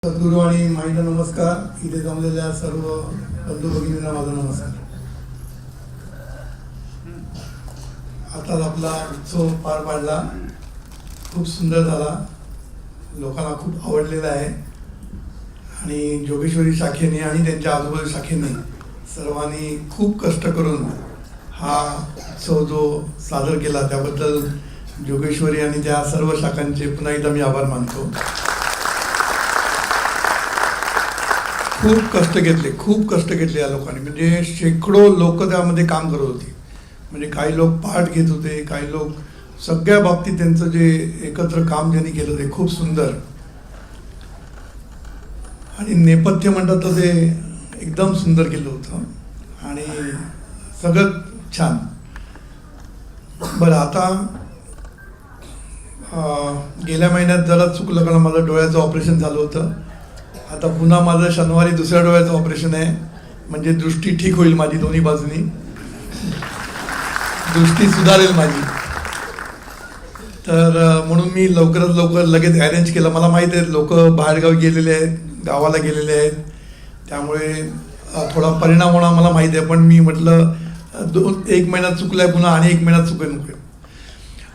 सद्गुरू आणि माईंना नमस्कार. इथे जमलेल्या सर्व बंधू भगिनींना माझा नमस्कार. आता आपला उत्सव पार पाडला, खूप सुंदर झाला, लोकांना खूप आवडलेला आहे. आणि जोगेश्वरी शाखेने आणि त्यांच्या आजूबाजू शाखेने सर्वांनी खूप कष्ट करून हा उत्सव जो सादर केला त्याबद्दल जोगेश्वरी आणि त्या सर्व शाखांचे पुन्हा एकदा मी आभार मानतो. खूप कष्ट घेतले या लोकांनी. म्हणजे शेकडो लोक त्यामध्ये काम करत होते. म्हणजे काही लोक पाठ घेत होते, काही लोक सगळ्या बाबतीत त्यांचं जे एकत्र काम ज्यांनी केलं ते खूप सुंदर. आणि नेपथ्य म्हणतात तर ते एकदम सुंदर केलं होतं आणि सगळं छान. बरं, आता गेल्या महिन्यात जरा चुकलं कारण माझं डोळ्याचं ऑपरेशन झालं होतं. आता पुन्हा माझं शनिवारी दुसऱ्या डोळ्याचं ऑपरेशन आहे. म्हणजे दृष्टी ठीक होईल माझी, दोन्ही बाजूनी दृष्टी सुधारेल माझी. तर म्हणून मी लवकरात लवकर लगेच अरेंज केलं. मला माहीत आहे लोक बाहेरगावी गेलेले आहेत, गावाला गेलेले आहेत, त्यामुळे थोडा परिणाम होणार मला माहीत आहे. पण मी म्हटलं एक महिन्यात चुकलं आहे, पुन्हा आणि एक महिन्यात चुकेल नको.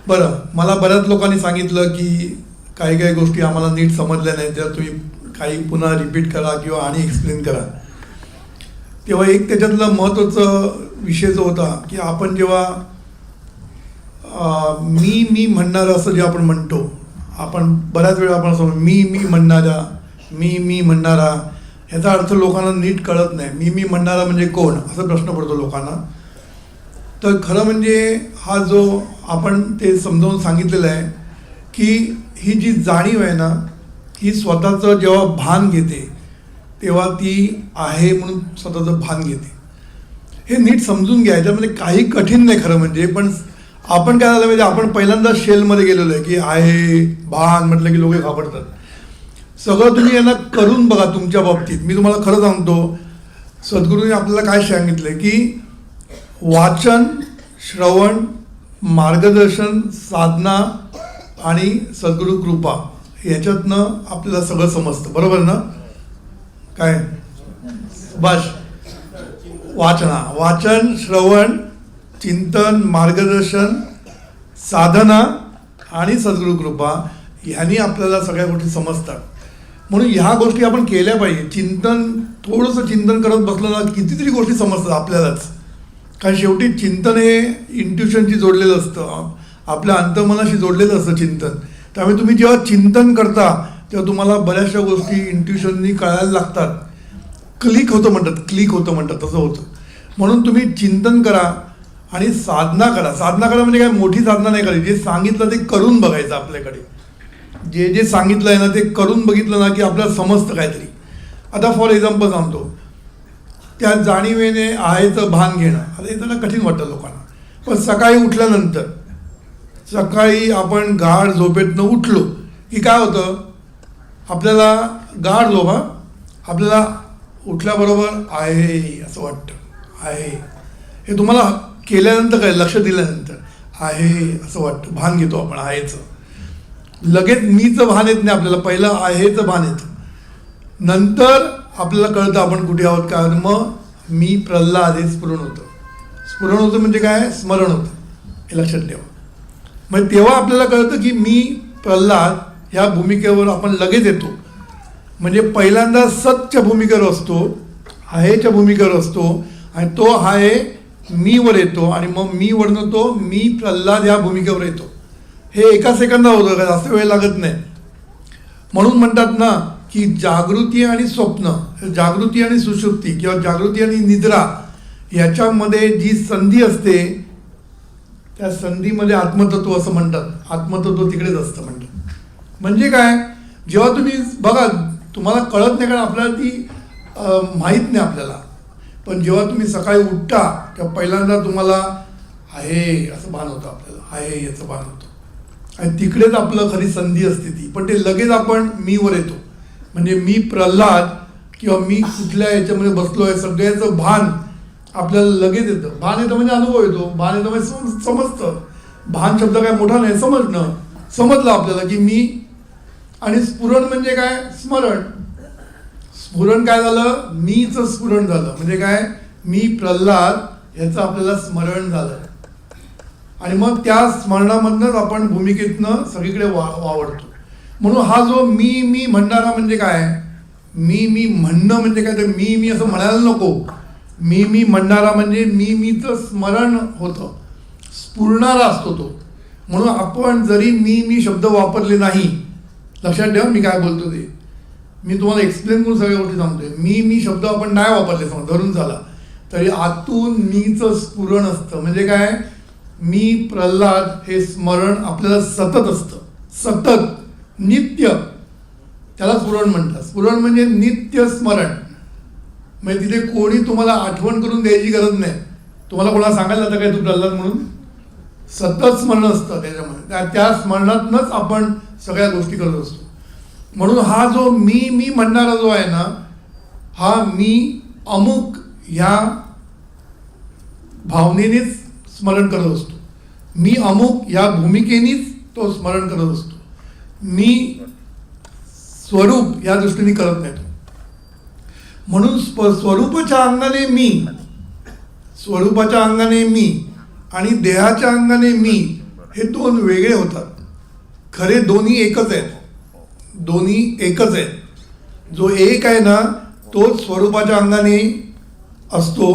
बरं, मला बऱ्याच लोकांनी सांगितलं की काही काही गोष्टी आम्हाला नीट समजल्या नाही, तर तुम्ही काही पुन्हा रिपीट करा किंवा आणि एक्सप्लेन करा. तेव्हा एक त्याच्यातला महत्त्वाचा विषय जो होता की आपण जेव्हा मी म्हणणारं असं जे आपण म्हणतो, आपण बऱ्याच वेळा आपण असं मी म्हणणारा ह्याचा अर्थ लोकांना नीट कळत नाही. मी म्हणणारा म्हणजे कोण असा प्रश्न पडतो लोकांना. तर खरं म्हणजे हा जो आपण ते समजावून सांगितलेलं आहे की ही जी जाणीव आहे ना, ही स्वतःचं जेव्हा भान घेते तेव्हा ती आहे म्हणून स्वतःचं भान घेते. हे नीट समजून घ्या. याच्यामध्ये काही कठीण नाही खरं म्हणजे. पण आपण काय झालं म्हणजे आपण पहिल्यांदा शेलमध्ये गेलेलो आहे की आहे भान म्हटलं की लोक घाबरतात. सगळं तुम्ही यांना करून बघा तुमच्या बाबतीत. मी तुम्हाला खरं सांगतो, सद्गुरूंनी आपल्याला काय सांगितलं की वाचन, श्रवण, मार्गदर्शन, साधना आणि सद्गुरू कृपा याच्यातनं आपल्याला सगळं समजतं. बरोबर ना? काय बस वाचन, श्रवण, चिंतन, मार्गदर्शन, साधना आणि सद्गुरू कृपा ह्यांनी आपल्याला सगळ्या गोष्टी समजतात. म्हणून ह्या गोष्टी आपण केल्या पाहिजे. थोडंसं चिंतन करत बसलं ना कितीतरी गोष्टी समजतात आपल्यालाच. कारण शेवटी चिंतन हे इंट्युशनशी जोडलेलं असतं, आपल्या अंतर्मनाशी जोडलेलं असतं चिंतन. त्यामुळे तुम्ही जेव्हा चिंतन करता तेव्हा तुम्हाला बऱ्याचशा गोष्टी इंट्युशननी कळायला लागतात. क्लिक होतं म्हणतात तसं होतं. म्हणून तुम्ही चिंतन करा आणि साधना करा. साधना करा म्हणजे काय मोठी साधना नाही करायची. जे सांगितलं ते करून बघायचं. आपल्याकडे जे सांगितलं आहे ना ते करून बघितलं ना की आपल्याला समजतं काहीतरी. आता फॉर एक्झाम्पल सांगतो, त्या जाणीवेने आहेचं भान घेणं. आता हे जरा कठीण वाटतं लोकांना. पण सकाळी आपण गाढ झोपेतनं उठलो की काय होतं, आपल्याला गाढ झोप आपल्याला उठल्याबरोबर आहे असं वाटतं. आहे हे तुम्हाला केल्यानंतर काय, लक्ष दिल्यानंतर आहे असं वाटतं, भान घेतो आपण आहेचं. लगेच मीचं भान येत नाही आपल्याला, पहिलं आहेचं भान येतं. नंतर आपल्याला कळतं आपण कुठे आहोत काय. मग मी प्रल्हाद हे स्फुरण होतं म्हणजे काय, स्मरण होतं. हे लक्षात ठेवा. मग तेव्हा आपल्याला कळतं की मी प्रल्हाद ह्या भूमिकेवर आपण लगेच येतो. म्हणजे पहिल्यांदा सतच्या भूमिकेवर असतो, आहेच्या भूमिकेवर असतो आणि तो आहे मीवर येतो आणि मग मीवरनं तो मी प्रल्हाद ह्या भूमिकेवर येतो. हे एका सेकंदात होतं का, जास्त वेळ लागत नाही. म्हणून म्हणतात ना की जागृती आणि स्वप्न, जागृती आणि सुषुप्ती किंवा जागृती आणि निद्रा याच्यामध्ये जी संधी असते त्या संधीमध्ये आत्मतत्व असं म्हणतात. आत्मतत्व तिकडेच असतं म्हणतात. म्हणजे काय, जेव्हा तुम्ही बघा तुम्हाला कळत नाही कारण आपल्याला ती माहीत नाही आपल्याला. पण जेव्हा तुम्ही सकाळी उठता तेव्हा पहिल्यांदा तुम्हाला आहे असं भान होतं, आपल्याला आहे याचं भान होतं आणि तिकडेच आपलं खरी संधी असते ती. पण ते लगेच आपण मीवर येतो. म्हणजे मी प्रल्हाद किंवा मी कुठल्या याच्यामध्ये बसलो आहे सगळ्याचं भान आपल्याला लगेच येतं. भान येतं म्हणजे अनुभव येतो. भान येतं म्हणजे समजतं. भान शब्द काय मोठा नाही, समजलं आपल्याला की मी. आणि स्फुरण म्हणजे काय, स्मरण. स्फुरण काय झालं, मीचं स्फुरण झालं. म्हणजे काय, मी प्रल्हाद याचं आपल्याला स्मरण झालं. आणि मग त्या स्मरणामधनंच आपण भूमिकेतनं सगळीकडे वावरतो. म्हणून हा जो मी म्हणणारा म्हणजे काय, मी म्हणणं म्हणजे काय, तर मी असं म्हणायला नको. मी म्हणणारा म्हणजे मीचं स्मरण होतं, स्फुरणारा असतो तो. म्हणून आपण जरी मी शब्द वापरले नाही, लक्षात ठेवा मी काय बोलतो ते, मी तुम्हाला एक्सप्लेन करून सगळ्या गोष्टी सांगतोय. मी शब्द आपण नाही वापरले समज धरून झाला, तरी आतून मीचं स्फुरण असतं. म्हणजे काय, मी प्रल्हाद हे स्मरण आपल्याला सतत असतं, सतत नित्य. त्याला स्फुरण म्हणतात. स्फुरण म्हणजे नित्य स्मरण. म्हणजे तिथे कोणी तुम्हाला आठवण करून द्यायची गरज नाही. तुम्हाला कोणाला सांगायला जातं काय तू प्रल्हाद म्हणून, सतत स्मरण असतं त्याच्यामध्ये. त्या स्मरणातनंच आपण सगळ्या गोष्टी करत असतो. म्हणून हा जो मी म्हणणारा जो आहे ना, हा मी अमुक ह्या भावनेनेच स्मरण करत असतो. मी अमुक या भूमिकेनेच तो स्मरण करत असतो. मी स्वरूप या दृष्टीने करत नाही तो. म्हणून स्वरूपाच्या अंगाने मी, स्वरूपाच्या अंगाने मी आणि देहाच्या अंगाने मी हे दोन वेगळे होतात. खरे दोन्ही एकच आहेत, दोन्ही एकच आहेत. जो एक आहे ना तो स्वरूपाच्या अंगाने असतो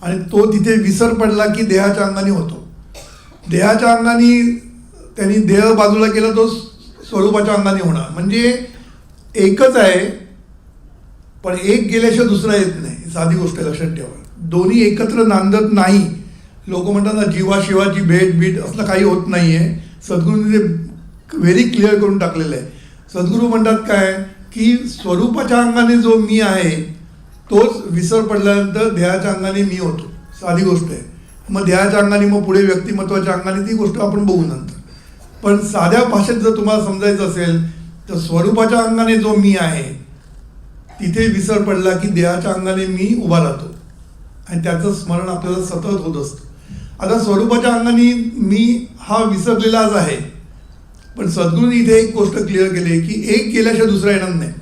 आणि तो तिथे विसर पडला की देहाच्या अंगाने होतो. देहाच्या अंगाने त्यांनी देह बाजूला केला, तो स्वरूपाच्या अंगाने होणार. म्हणजे एकच आहे, पण एक गेल्याशिवाय दुसरा येत नाही. साधी गोष्ट आहे, लक्षात ठेवा. दोन्ही एकत्र नांदत नाही. लोक म्हणतात ना जीवाशिवाची भेट असलं काही होत नाही आहे. सद्गुरूंनी ते व्हेरी क्लिअर करून टाकलेलं आहे. सद्गुरू म्हणतात काय की स्वरूपाच्या अंगाने जो मी आहे तोच विसर पडल्यानंतर देहाच्या अंगाने मी होतो. साधी गोष्ट आहे. मग देहाच्या अंगाने मग पुढे व्यक्तिमत्वाच्या अंगाने ती गोष्ट आपण बघू नंतर. पण साध्या भाषेत जर तुम्हाला समजायचं असेल तर स्वरूपाच्या अंगाने जो मी आहे तिथे विसर पडला की देहाच्या अंगाने मी उभा राहतो आणि त्याचं स्मरण आपल्याला सतत होत असतं. आता स्वरूपाच्या अंगाने मी हा विसरलेलाच आहे, पण सद्गुरूंनी इथे एक गोष्ट क्लिअर केली की एक गेल्याशिवाय दुसरा येणार नाही.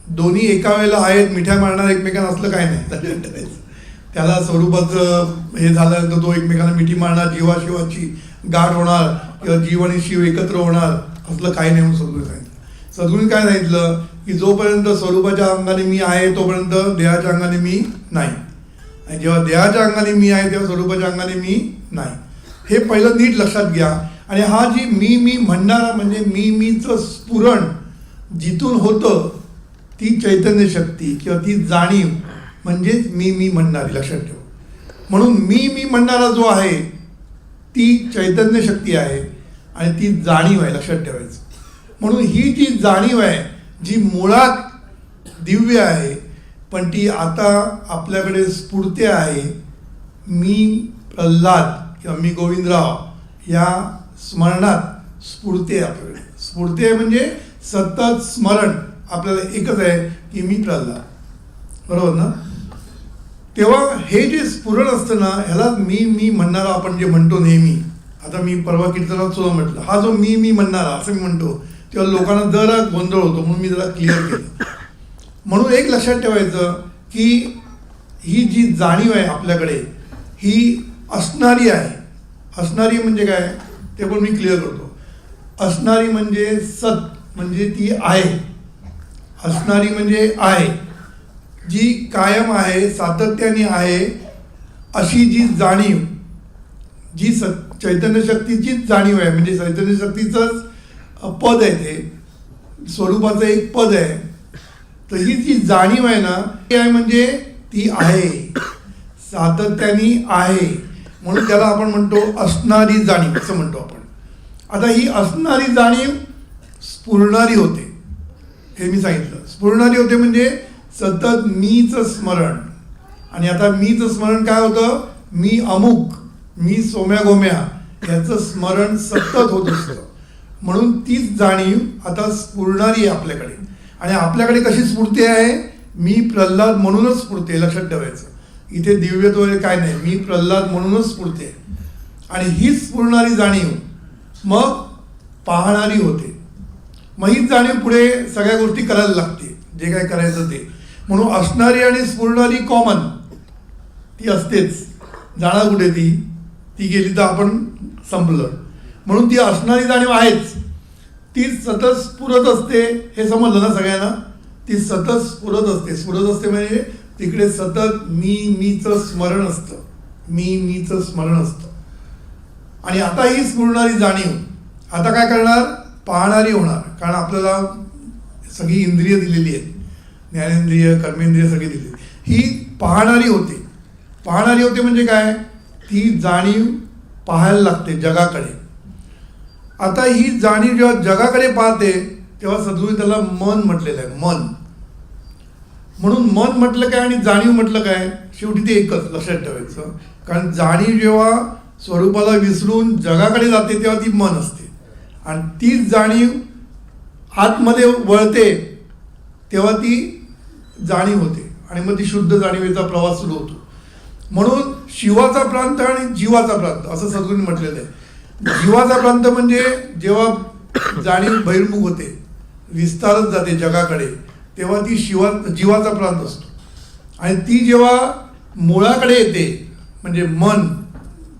दोन्ही एका वेळेला आहेत, मिठ्या मारणार एकमेकांना असलं काय नाही. त्याला स्वरूपाचं हे झाल्यानंतर तो एकमेकांना मिठी मारणार, जीवाशिवाची गाठ होणार किंवा जीव आणि शिव एकत्र होणार असलं काही नाही म्हणून सद्गुरू सांगितलं. सद्गुरूंनी काय सांगितलं की जोपर्यंत स्वरूपाच्या अंगाने मी आहे तोपर्यंत देहाच्या अंगाने मी नाही, आणि जेव्हा देहाच्या अंगाने मी आहे तेव्हा स्वरूपाच्या अंगाने मी नाही. हे पहिलं नीट लक्षात घ्या. आणि हा जी मी म्हणणारा म्हणजे मीचं स्फुरण जिथून होतं ती चैतन्य शक्ती किंवा ती जाणीव म्हणजेच मी म्हणणारी, लक्षात ठेवा. म्हणून मी म्हणणारा जो आहे ती चैतन्य शक्ती आहे आणि ती जाणीव आहे, लक्षात ठेवायचं. म्हणून ही जी जाणीव आहे जी मुळात दिव्य आहे पण ती आता आपल्याकडे स्फुरते आहे. मी प्रल्हाद किंवा मी गोविंदराव या स्मरणात स्फुरते आपल्याकडे. स्फुरते म्हणजे सतत स्मरण आपल्याला एकच आहे की मी प्रल्हाद, बरोबर ना. तेव्हा हे जे स्फुरण असतं ना ह्याला मी म्हणणारा आपण जे म्हणतो नेहमी. आता मी परवा कीर्तनात सुद्धा म्हटलं हा जो मी म्हणणारा असं मी म्हणतो तेव्हा लोकांना जरा गोंधळ होतो, म्हणून मी जरा क्लिअर केलं. म्हणून एक लक्षात ठेवायचं की ही जी जाणीव आहे आपल्याकडे ही असणारी आहे. असणारी म्हणजे काय ते पण मी क्लिअर करतो. असणारी म्हणजे सत म्हणजे ती आहे. असणारी म्हणजे आहे, जी कायम आहे, सातत्याने आहे, अशी जी जाणीव जी चैतन्य शक्तीचीच जाणीव आहे. म्हणजे चैतन्य शक्तीचंच पद आहे, ते स्वरूपाचं एक पद आहे. तर ही जी जाणीव आहे ना ती आहे म्हणजे ती आहे, सातत्याने आहे. म्हणून त्याला आपण म्हणतो असणारी जाणीव असं म्हणतो आपण. आता ही असणारी जाणीव स्फुरणारी होते, हे मी सांगितलं. स्फुरणारी होते म्हणजे सतत मीचं स्मरण. आणि आता मीचं स्मरण काय होतं, मी अमुक, मी सोम्या गोम्या याचं स्मरण सतत होत असतं. म्हणून तीच जाणीव आता स्फुरणारी आहे आपल्याकडे. आणि आपल्याकडे कशी स्फूर्ती आहे, मी प्रल्हाद म्हणूनच स्फूर्ती, लक्षात ठेवायचं. इथे दिव्यत्व वगैरे काय नाही, मी प्रल्हाद म्हणूनच स्फूर्ती आहे. आणि हीच स्फुरणारी जाणीव मग पाहणारी होते. मग हीच जाणीव पुढे सगळ्या गोष्टी करायला लागते, जे काय करायचं ते. म्हणून असणारी आणि स्फुरणारी कॉमन ती असतेच. जाणार कुठे ती, ती गेली तर आपण संपलं. म्हणून ती असणारी जाणीव आहेच, ती सतत स्फुरत असते. हे समजलं ना सगळ्यांना? ती सतत स्फुरत असते. स्फुरत असते म्हणजे तिकडे सतत मीचं स्मरण असतं, मीचं स्मरण असतं. आणि आता ही स्फुरणारी जाणीव आता काय करणार? पाहणारी होणार. कारण आपल्याला सगळी इंद्रिय दिलेली आहेत, ज्ञानेंद्रिय कर्मेंद्रिय सगळी दिलेली. ही पाहणारी होते. पाहणारी होते म्हणजे काय? ती जाणीव पाहायला लागते जगाकडे. आता ही जाणीव जेव्हा जगाकडे पाहते तेव्हा सद्गुरू त्याला मन म्हटलेलं आहे. मन म्हणून मन म्हटलं काय आणि जाणीव म्हटलं काय? शेवटी ते एकच, लक्षात ठेवायचं. कारण जाणीव जेव्हा स्वरूपाला विसरून जगाकडे जाते तेव्हा ती मन असते. आणि तीच जाणीव आतमध्ये वळते तेव्हा ती जाणीव होते. आणि मग ती शुद्ध जाणीवेचा प्रवास सुरू होतो. म्हणून शिवाचा प्रांत आणि जीवाचा प्रांत असं सद्गुरूंनी म्हटलेलं आहे. जीवाचा प्रांत म्हणजे जेव्हा जाणीव बहिर्मुख होते, विस्तारत जाते जगाकडे, तेव्हा ती जीवाचा प्रांत असतो. आणि ती जेव्हा मुळाकडे येते म्हणजे मन,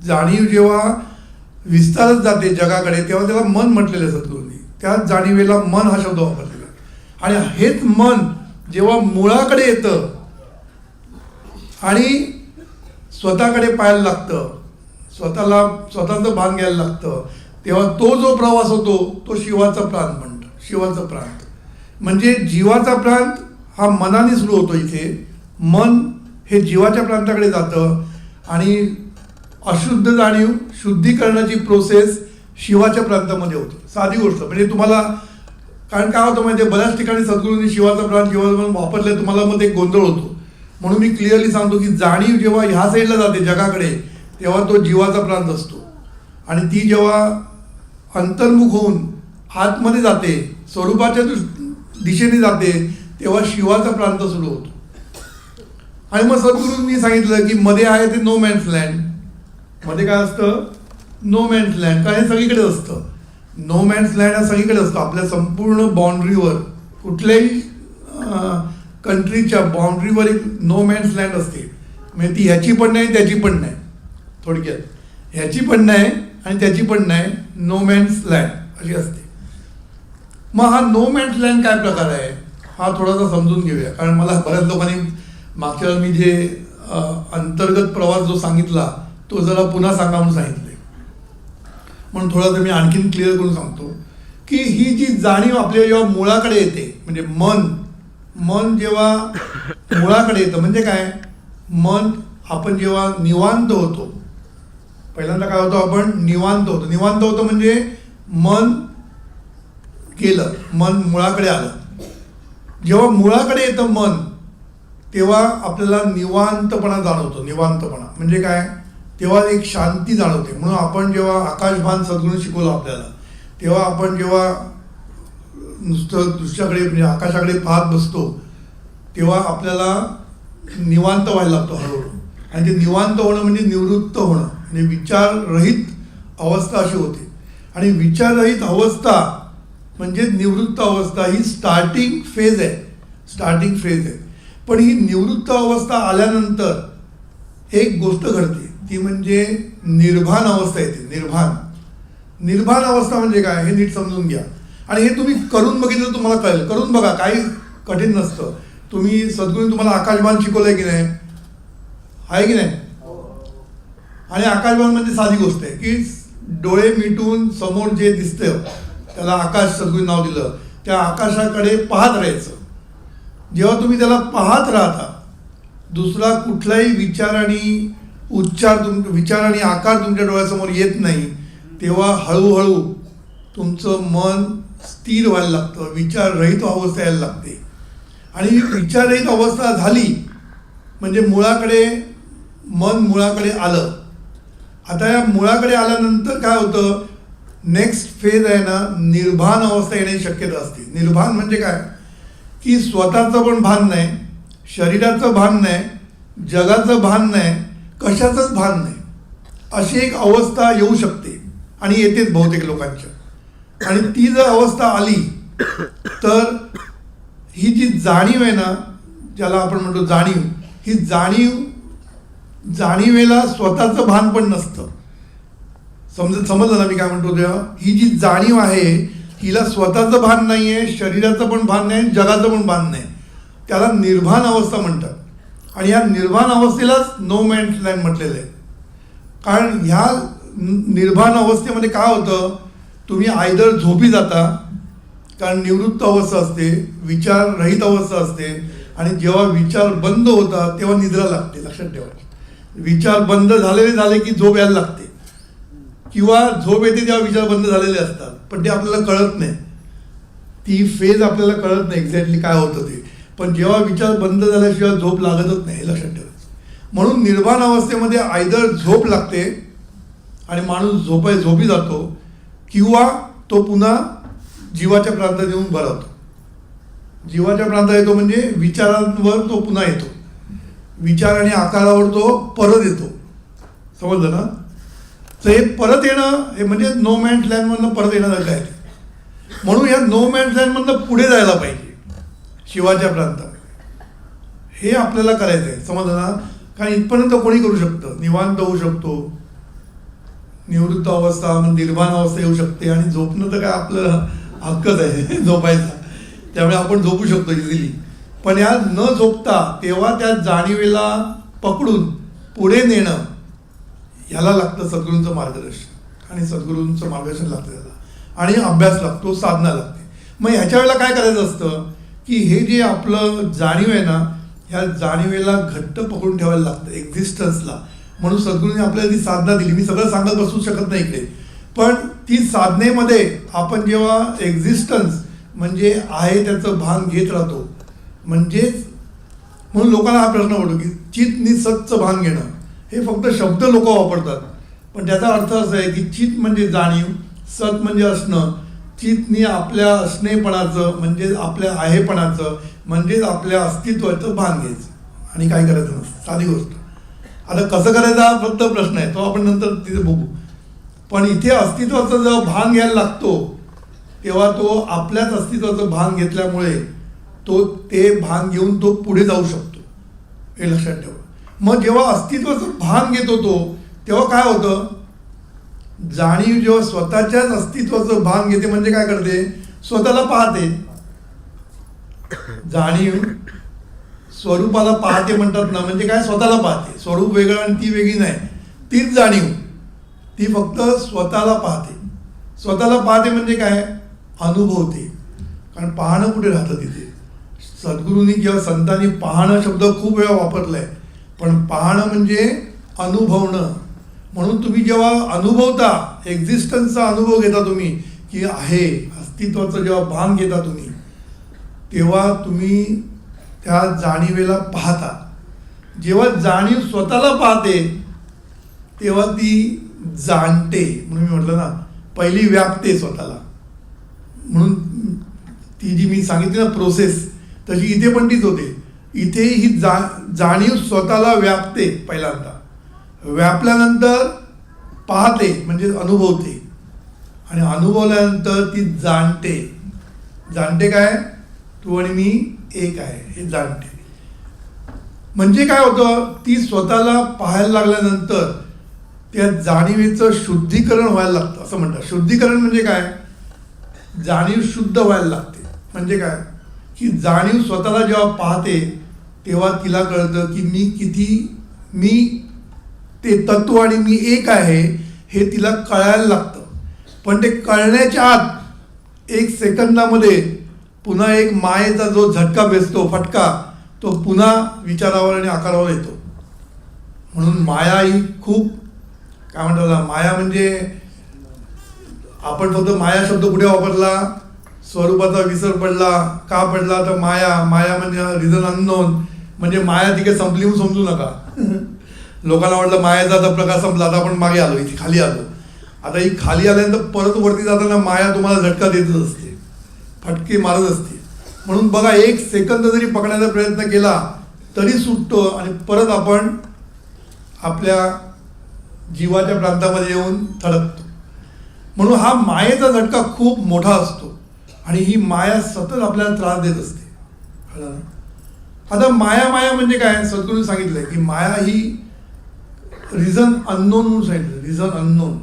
जाणीव जेव्हा विस्तारत जाते जगाकडे तेव्हा त्याला मन म्हटलेलं आहे सद्गुरूंनी. त्या जाणीवेला मन हा शब्द वापरलेला आहे. आणि हेच मन जेव्हा मुळाकडे येतं आणि स्वतःकडे पाहायला लागतं, स्वतःचं भान घ्यायला लागतं, तेव्हा तो जो प्रवास होतो तो शिवाचा प्रांत म्हणतो. शिवाचा प्रांत म्हणजे जीवाचा प्रांत हा मनाने सुरू होतो. इथे मन हे जीवाच्या प्रांताकडे जातं आणि अशुद्ध जाणीव शुद्धीकरणाची प्रोसेस शिवाच्या प्रांतामध्ये होते. साधी गोष्ट म्हणजे तुम्हाला, कारण काय होतं माहिती आहे, बऱ्याच ठिकाणी सद्गुरूंनी शिवाचा प्रांत वापरले, तुम्हाला मध्ये एक गोंधळ होतो. म्हणून मी क्लिअरली सांगतो की जाणीव जेव्हा ह्या साईडला जाते जगाकडे तेव्हा तो जीवाचा प्रांत असतो. आणि ती जेव्हा अंतर्मुख होऊन आतमध्ये जाते, स्वरूपाच्या दिशेने जाते, तेव्हा शिवाचा प्रांत सुरू होतो. आणि मग सद्गुरूंनी सांगितलं की मध्ये आहे ते नो मॅन्स लँड. मध्ये काय असतं? No man's land. कारण हे सगळीकडे असतं. नो मॅन्स लँड हा सगळीकडे असतो. आपल्या संपूर्ण बाउंड्रीवर, कुठल्याही कंट्रीच्या बाउंड्रीवर एक नो मॅन्स लँड असते. म्हणजे ती ह्याची पण नाही त्याची पण नाही. थोडक्यात ह्याची पण नाही आणि त्याची पण नाही, नो मॅन्स लँड अशी असते. मग हा नो मॅन्स लँड काय प्रकार आहे हा थोडासा समजून घेऊया. कारण मला बऱ्याच लोकांनी मागच्या वेळेला मी जे अंतर्गत प्रवास जो सांगितला तो जरा पुन्हा सांगा म्हणून सांगितले. म्हणून थोडासा मी आणखीन क्लिअर करून सांगतो की ही जी जाणीव आपल्या जेव्हा मुळाकडे येते म्हणजे मन जेव्हा मुळाकडे येतं म्हणजे काय? मन आपण जेव्हा निवांत होतो, पहिल्यांदा काय होतो? आपण निवांत होतो. निवांत होतो म्हणजे मन गेलं, मन मुळाकडे आलं. जेव्हा मुळाकडे येतं मन तेव्हा आपल्याला निवांतपणा जाणवतो. निवांतपणा म्हणजे काय? तेव्हा एक शांती जाणवते. म्हणून आपण जेव्हा आकाशभान सद्गुरूंनी शिकवलं आपल्याला, तेव्हा आपण जेव्हा नुसतं दृश्याकडे म्हणजे आकाशाकडे पाहत बसतो तेव्हा आपल्याला निवांत व्हायला लागतो हळूहळू. आणि ते निवांत होणं म्हणजे निवृत्त होणं म्हणजे विचाररहित अवस्था अशी होते. आणि विचाररहित अवस्था म्हणजे निवृत्त अवस्था ही स्टार्टिंग फेज आहे. पण ही निवृत्त अवस्था आल्यानंतर एक गोष्ट घडते, ती म्हणजे निर्भान अवस्था येते. निर्भान अवस्था म्हणजे काय हे नीट समजून घ्या. आणि हे तुम्ही करून बघितलं तुम्हाला कळेल. करून बघा, काही कठीण नसतं. तुम्ही सद्गुरूंनी तुम्हाला आकाशभान शिकवलंय की नाही? आहे की नाही? आणि आकाशभान म्हणजे साधी गोष्ट आहे की डोळे मिटून समोर जे दिसतं त्याला आकाश सद्गुरू नाव दिलं. त्या आकाशाकडे पाहत राहायचं. जेव्हा तुम्ही त्याला पाहत राहता दुसरा कुठलाही विचार आणि आकार तुमच्या डोळ्यासमोर येत नाही, तेव्हा हळूहळू तुमचं मन स्थिर व्हायला लागतं, विचाररहित अवस्था यायला लागते. आणि विचाररहित अवस्था झाली म्हणजे मन मुळाकडे आलं. आता या मुळाकडे आल्यानंतर काय होतं? नेक्स्ट फेज आहे ना, निर्भान अवस्था येण्याची शक्यता असते. निर्भान म्हणजे काय? की स्वतःचं पण भान नाही, शरीराचं भान नाही, जगाचं भान नाही, कशाचंच भान नाही, अशी एक अवस्था येऊ शकते आणि येतेच बहुतेक लोकांच्या. आणि ती जर अवस्था आली तर ही जी जाणीव आहे ना, ज्याला आपण म्हणतो जाणीव, ही जाणीवेला स्वतःचं भान पण नसतं. समजलं ना मी काय म्हणतो तेव्हा? ही जी जाणीव आहे हिला स्वतःचं भान नाही आहे, शरीराचं पण भान नाही, जगाचं पण भान नाही. त्याला निर्भान अवस्था म्हणतात. आणि या निर्भान अवस्थेलाच नो मॅन्स लँड म्हटलेलं आहे. कारण ह्या निर्भान अवस्थेमध्ये काय होतं, तुम्ही आयदर झोपी जाता, कारण निवृत्त अवस्था असते, विचाररहित अवस्था असते, आणि जेव्हा विचार बंद होतात तेव्हा निद्रा लागते. लक्षात ठेवा, विचार बंद झाले की झोप यायला लागते, किंवा झोप येते तेव्हा विचार बंद झालेले असतात, पण ते आपल्याला कळत नाही. ती फेज आपल्याला कळत नाही एक्झॅक्टली काय होतं ते. पण जेव्हा विचार बंद झाल्याशिवाय झोप लागतच नाही, हे लक्षात ठेवायचं. म्हणून निर्वाण अवस्थेमध्ये आयदर झोप लागते आणि माणूस झोपी जातो, किंवा तो पुन्हा जीवाच्या प्रांतात येऊन भरवतो. जीवाच्या प्रांतात येतो म्हणजे विचारांवर तो पुन्हा येतो, विचार आणि आकारावर तो परत येतो. समजलं ना? तर हे परत येणं हे म्हणजे नो मॅन्स लँडमधनं परत येण्यासारखं आहे. म्हणून या नो मॅन्स लँडमधनं पुढे जायला पाहिजे शिवाच्या प्रांतात. हे आपल्याला करायचं आहे. समजलं ना? कारण इथपर्यंत कोणी करू शकतं. निवांत होऊ शकतो, निवृत्त अवस्था निर्वाण अवस्था येऊ शकते, आणि झोपणं तर काय आपलं हक्कच आहे झोपायचा, त्यामुळे आपण झोपू शकतो इझिली. पण या न झोपता तेव्हा त्या जाणीवेला पकडून पुढे नेणं, ह्याला लागतं सद्गुरूंचं मार्गदर्शन, आणि सद्गुरूंचं मार्गदर्शन लागतं त्याला, आणि अभ्यास लागतो, साधना लागते. मग ह्याच्या वेळेला काय करायचं असतं की हे जे आपलं जाणीव आहे ना, ह्या जाणीवेला घट्ट पकडून ठेवायला लागतं एक्झिस्टन्सला. म्हणून सद्गुरूंनी आपल्याला ती साधना दिली. मी सगळं सांगत बसू शकत नाही इकडे, पण ती साधनेमध्ये आपण जेव्हा एक्झिस्टन्स म्हणजे आहे त्याचं भान घेत राहतो, म्हणजेच म्हणून लोकांना हा प्रश्न पडतो की चित निसतचं भान घेणं, हे फक्त शब्द लोक वापरतात, पण त्याचा अर्थ असा आहे की चित म्हणजे जाणीव, सत म्हणजे असणं, चितनी आपल्या असणेपणाचं म्हणजे आपल्या आहेपणाचं म्हणजेच आपल्या अस्तित्वाचं भान घ्यायचं, आणि काय करायचं नसतं. साधी गोष्ट. आता कसं करायचं हा फक्त प्रश्न आहे, तो आपण नंतर तिथे बघू. पण इथे अस्तित्वाचं जेव्हा भान घ्यायला लागतो तेव्हा तो आपल्याच अस्तित्वाचं भान घेतल्यामुळे तो ते भान घेऊन तो पुढे जाऊ शकतो, हे लक्षात ठेवा. मग जेव्हा अस्तित्वाचं भान घेतो तो, तेव्हा काय होतं, जाणीव जेव्हा स्वतःच्याच अस्तित्वाचं भान घेते म्हणजे काय करते, स्वतःला पाहते. जाणीव स्वरूपाला पाहते म्हणतात ना, म्हणजे काय, स्वतःला पाहते. स्वरूप वेगळं आणि ती वेगळी नाही, तीच जाणीव. ती फक्त स्वतःला पाहते. स्वतःला पाहते म्हणजे काय, अनुभवते. कारण पाहणं कुठे राहतं तिथे. सद्गुरूंनी किंवा संतांनी पाहणं शब्द खूप वेळा वापरलाय, पण पाहणं म्हणजे अनुभवणं. म्हणून तुम्ही जेव्हा अनुभवता, एक्झिस्टन्सचा अनुभव घेता तुम्ही की आहे, अस्तित्वाचं जेव्हा भान घेता तुम्ही, तेव्हा तुम्ही त्या जाणीवेला पाहता. जेव्हा जाणीव स्वतःला पाहते तेव्हा ती जाणते. म्हणून मी म्हटलं ना, पहिली व्यापते स्वतःला. म्हणून ती जी मी सांगितली ना प्रोसेस, तशी इथे पण तीच होते. इथे ही जाणीव स्वतःला व्यापते पहिल्यांदा, व्यापल्यानंतर पाहते म्हणजे अनुभवते, आणि अनुभवल्यानंतर ती जाणते. जाणते काय, तू आणि मी एक आहे हे जाणते. म्हणजे काय होतं, ती स्वतःला पाहायला लागल्यानंतर त्या जाणीवेचं शुद्धीकरण व्हायला लागतं, असं म्हणतात. शुद्धीकरण म्हणजे काय, जाणीव शुद्ध व्हायला लागते. म्हणजे काय की जाणीव स्वतःला जेव्हा पाहते तेव्हा तिला कळतं की मी ते तत्व आणि मी एक आहे हे तिला कळायला लागतं. पण ते कळण्याच्या आत 1 सेकंदामध्ये पुन्हा एक मायेचा जो झटका बेसतो, फटका, तो पुन्हा विचारावर आणि आकारावर येतो. म्हणून माया ही खूप काय म्हणतात, माया म्हणजे आपण फक्त माया शब्द कुठे वापरला, स्वरूपाचा विसर पडला. का पडला तर माया म्हणजे रिझन अननोन, म्हणजे माया तिकडे संपली म्हणून समजू नका. लोकांना वाटलं मायाचा आता प्रकार संपला, आता आपण मागे आलो, इथे खाली आलो. आता ही खाली आल्यानंतर परत वरती जाताना माया तुम्हाला झटका देतच असते, फटके मारत असते. म्हणून बघा, 1 सेकंद जरी पकडायचा प्रयत्न केला तरी सुटतो, आणि परत आपण आपल्या जीवाच्या प्रांतामध्ये येऊन थडकतो. म्हणून हा मायेचा झटका खूप मोठा असतो, आणि ही माया सतत आपल्याला त्रास देत असते. कळलं ना? आता माया म्हणजे काय, सद्गुरूंनी सांगितलंय की माया ही रिझन अननोन म्हणून सांगितलं, रिझन अननोन.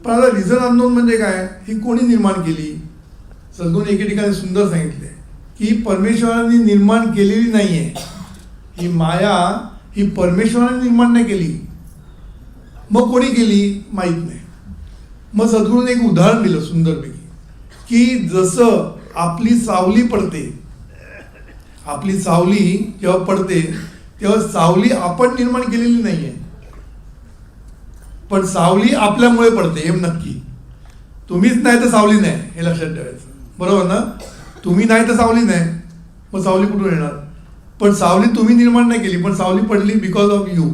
पण आता रिझन अननोन म्हणजे काय, ही कोणी निर्माण केली? सद्गुरूंनी एके ठिकाणी सुंदर सांगितले की परमेश्वराने निर्माण केलेली नाही आहे ही माया, ही परमेश्वराने निर्माण नाही केली. मग कोणी केली माहीत नाही. मग सद्गुरूने एक उदाहरण दिलं सुंदरपैकी की जसं आपली सावली पडते, आपली सावली जेव्हा पडते तेव्हा सावली आपण निर्माण केलेली नाही आहे, पण सावली आपल्यामुळे पडते हे नक्की. तुम्हीच नाही तर सावली नाही, हे लक्षात ठेवायचं. बरोबर ना? तुम्ही नाही तर सावली नाही, मग सावली कुठून येणार? पण सावली तुम्ही निर्माण नाही केली, पण सावली पडली बिकॉज ऑफ यू.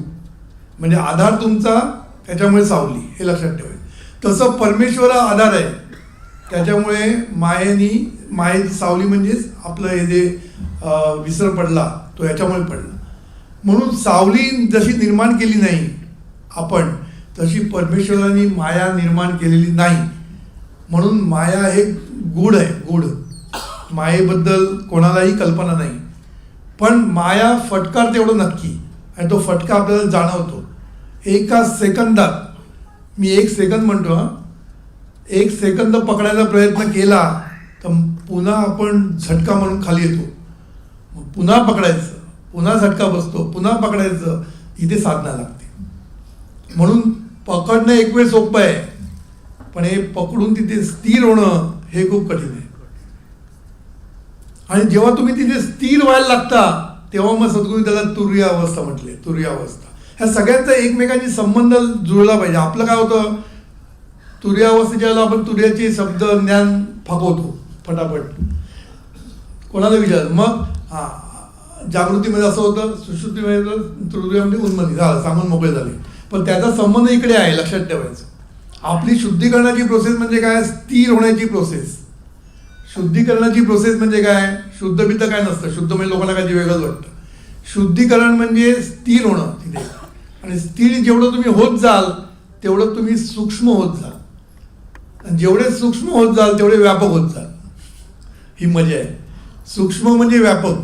म्हणजे आधार तुमचा, त्याच्यामुळे सावली, हे लक्षात ठेवायचं. तसं परमेश्वर आधार आहे, त्याच्यामुळे मायेची सावली म्हणजेच आपलं हे जे विसर पडला तो याच्यामुळे पडला. म्हणून सावली जशी निर्माण केली नाही आपण, तशी परमेश्वराने माया निर्माण केलेली नाही. म्हणून माया हे गूढ आहे, गूढ. मायेबद्दल कोणालाही कल्पना नाही, पण माया फटकार तेवढं नक्की, आणि तो फटका आपल्याला जाणवतो. एका सेकंदात, मी 1 सेकंद म्हणतो हां, 1 सेकंद पकडायचा प्रयत्न केला तर पुन्हा आपण झटका म्हणून खाली येतो, पुन्हा पकडायचं, पुन्हा झटका बसतो, पुन्हा पकडायचं. इथे साधना लागते. म्हणून पकडणं एक वेळ सोपं आहे, पण हे पकडून तिथे स्थिर होणं हे खूप कठीण आहे. आणि जेव्हा तुम्ही तिथे स्थिर व्हायला लागता तेव्हा मग सद्गुरू त्याला तुर्य अवस्था म्हटले, तुर्य अवस्था. ह्या सगळ्यांचा एकमेकांशी संबंध जुळला पाहिजे. आपलं काय होतं, तुर्य अवस्थेच्या वेळेला आपण तुर्याचे शब्द ज्ञान फाकवतो फटाफट, कोणाला विचार. मग जागृतीमध्ये असं होतं, सुश्रुतीमध्ये तुर्यामध्ये उन्मती झालं, सांगून मोकळे झाले. पण त्याचा संबंध इकडे आहे, लक्षात ठेवायचं. आपली शुद्धीकरणाची प्रोसेस म्हणजे काय, स्थिर होण्याची प्रोसेस. शुद्धीकरणाची प्रोसेस म्हणजे काय, शुद्ध बिद्ध काय नसतं. शुद्ध म्हणजे लोकांना काही वेगळंच वाटतं. शुद्धीकरण म्हणजे स्थिर होणं तिथे. आणि स्थिर जेवढं तुम्ही होत जाल तेवढं तुम्ही सूक्ष्म होत जाल, आणि जेवढे सूक्ष्म होत जाल तेवढे व्यापक होत जाल. ही मजा आहे. सूक्ष्म म्हणजे व्यापक,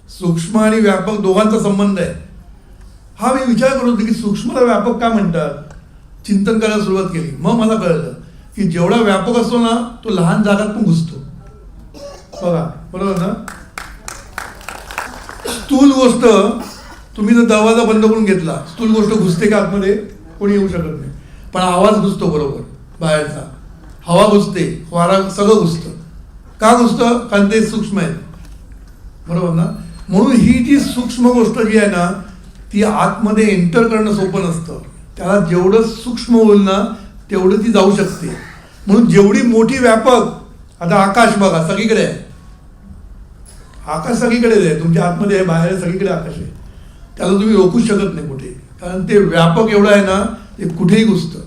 सूक्ष्म आणि व्यापक दोघांचा संबंध आहे. हा मी विचार करत होतो की सूक्ष्मला व्यापक का म्हणतात. चिंतन करायला सुरुवात केली, मग मला कळलं की जेवढा व्यापक असतो ना तो लहान जागात पण घुसतो. बघा, बरोबर ना? स्थूल गोष्ट तुम्ही जर दरवाजा बंद करून घेतला, स्थूल गोष्ट घुसते का आतमध्ये? कोणी येऊ शकत नाही. पण आवाज घुसतो बरोबर, बाहेरचा हवा घुसते, वारा, सगळं घुसतं. का घुसतं? कारण ते सूक्ष्म आहे, बरोबर ना? म्हणून ही जी सूक्ष्म गोष्ट जी आहे ना ती आतमध्ये एंटर करणं सोपं नसतं. त्याला जेवढं सूक्ष्म होईल ना तेवढं ती जाऊ शकते. म्हणून जेवढी मोठी व्यापक, आता आकाश बघा सगळीकडे आहे, आकाश सगळीकडेच आहे, तुमच्या आतमध्ये आहे, बाहेर आहे, सगळीकडे आकाश आहे. त्याला तुम्ही रोखूच शकत नाही कुठे, कारण ते व्यापक एवढं आहे ना ते कुठेही घुसतं.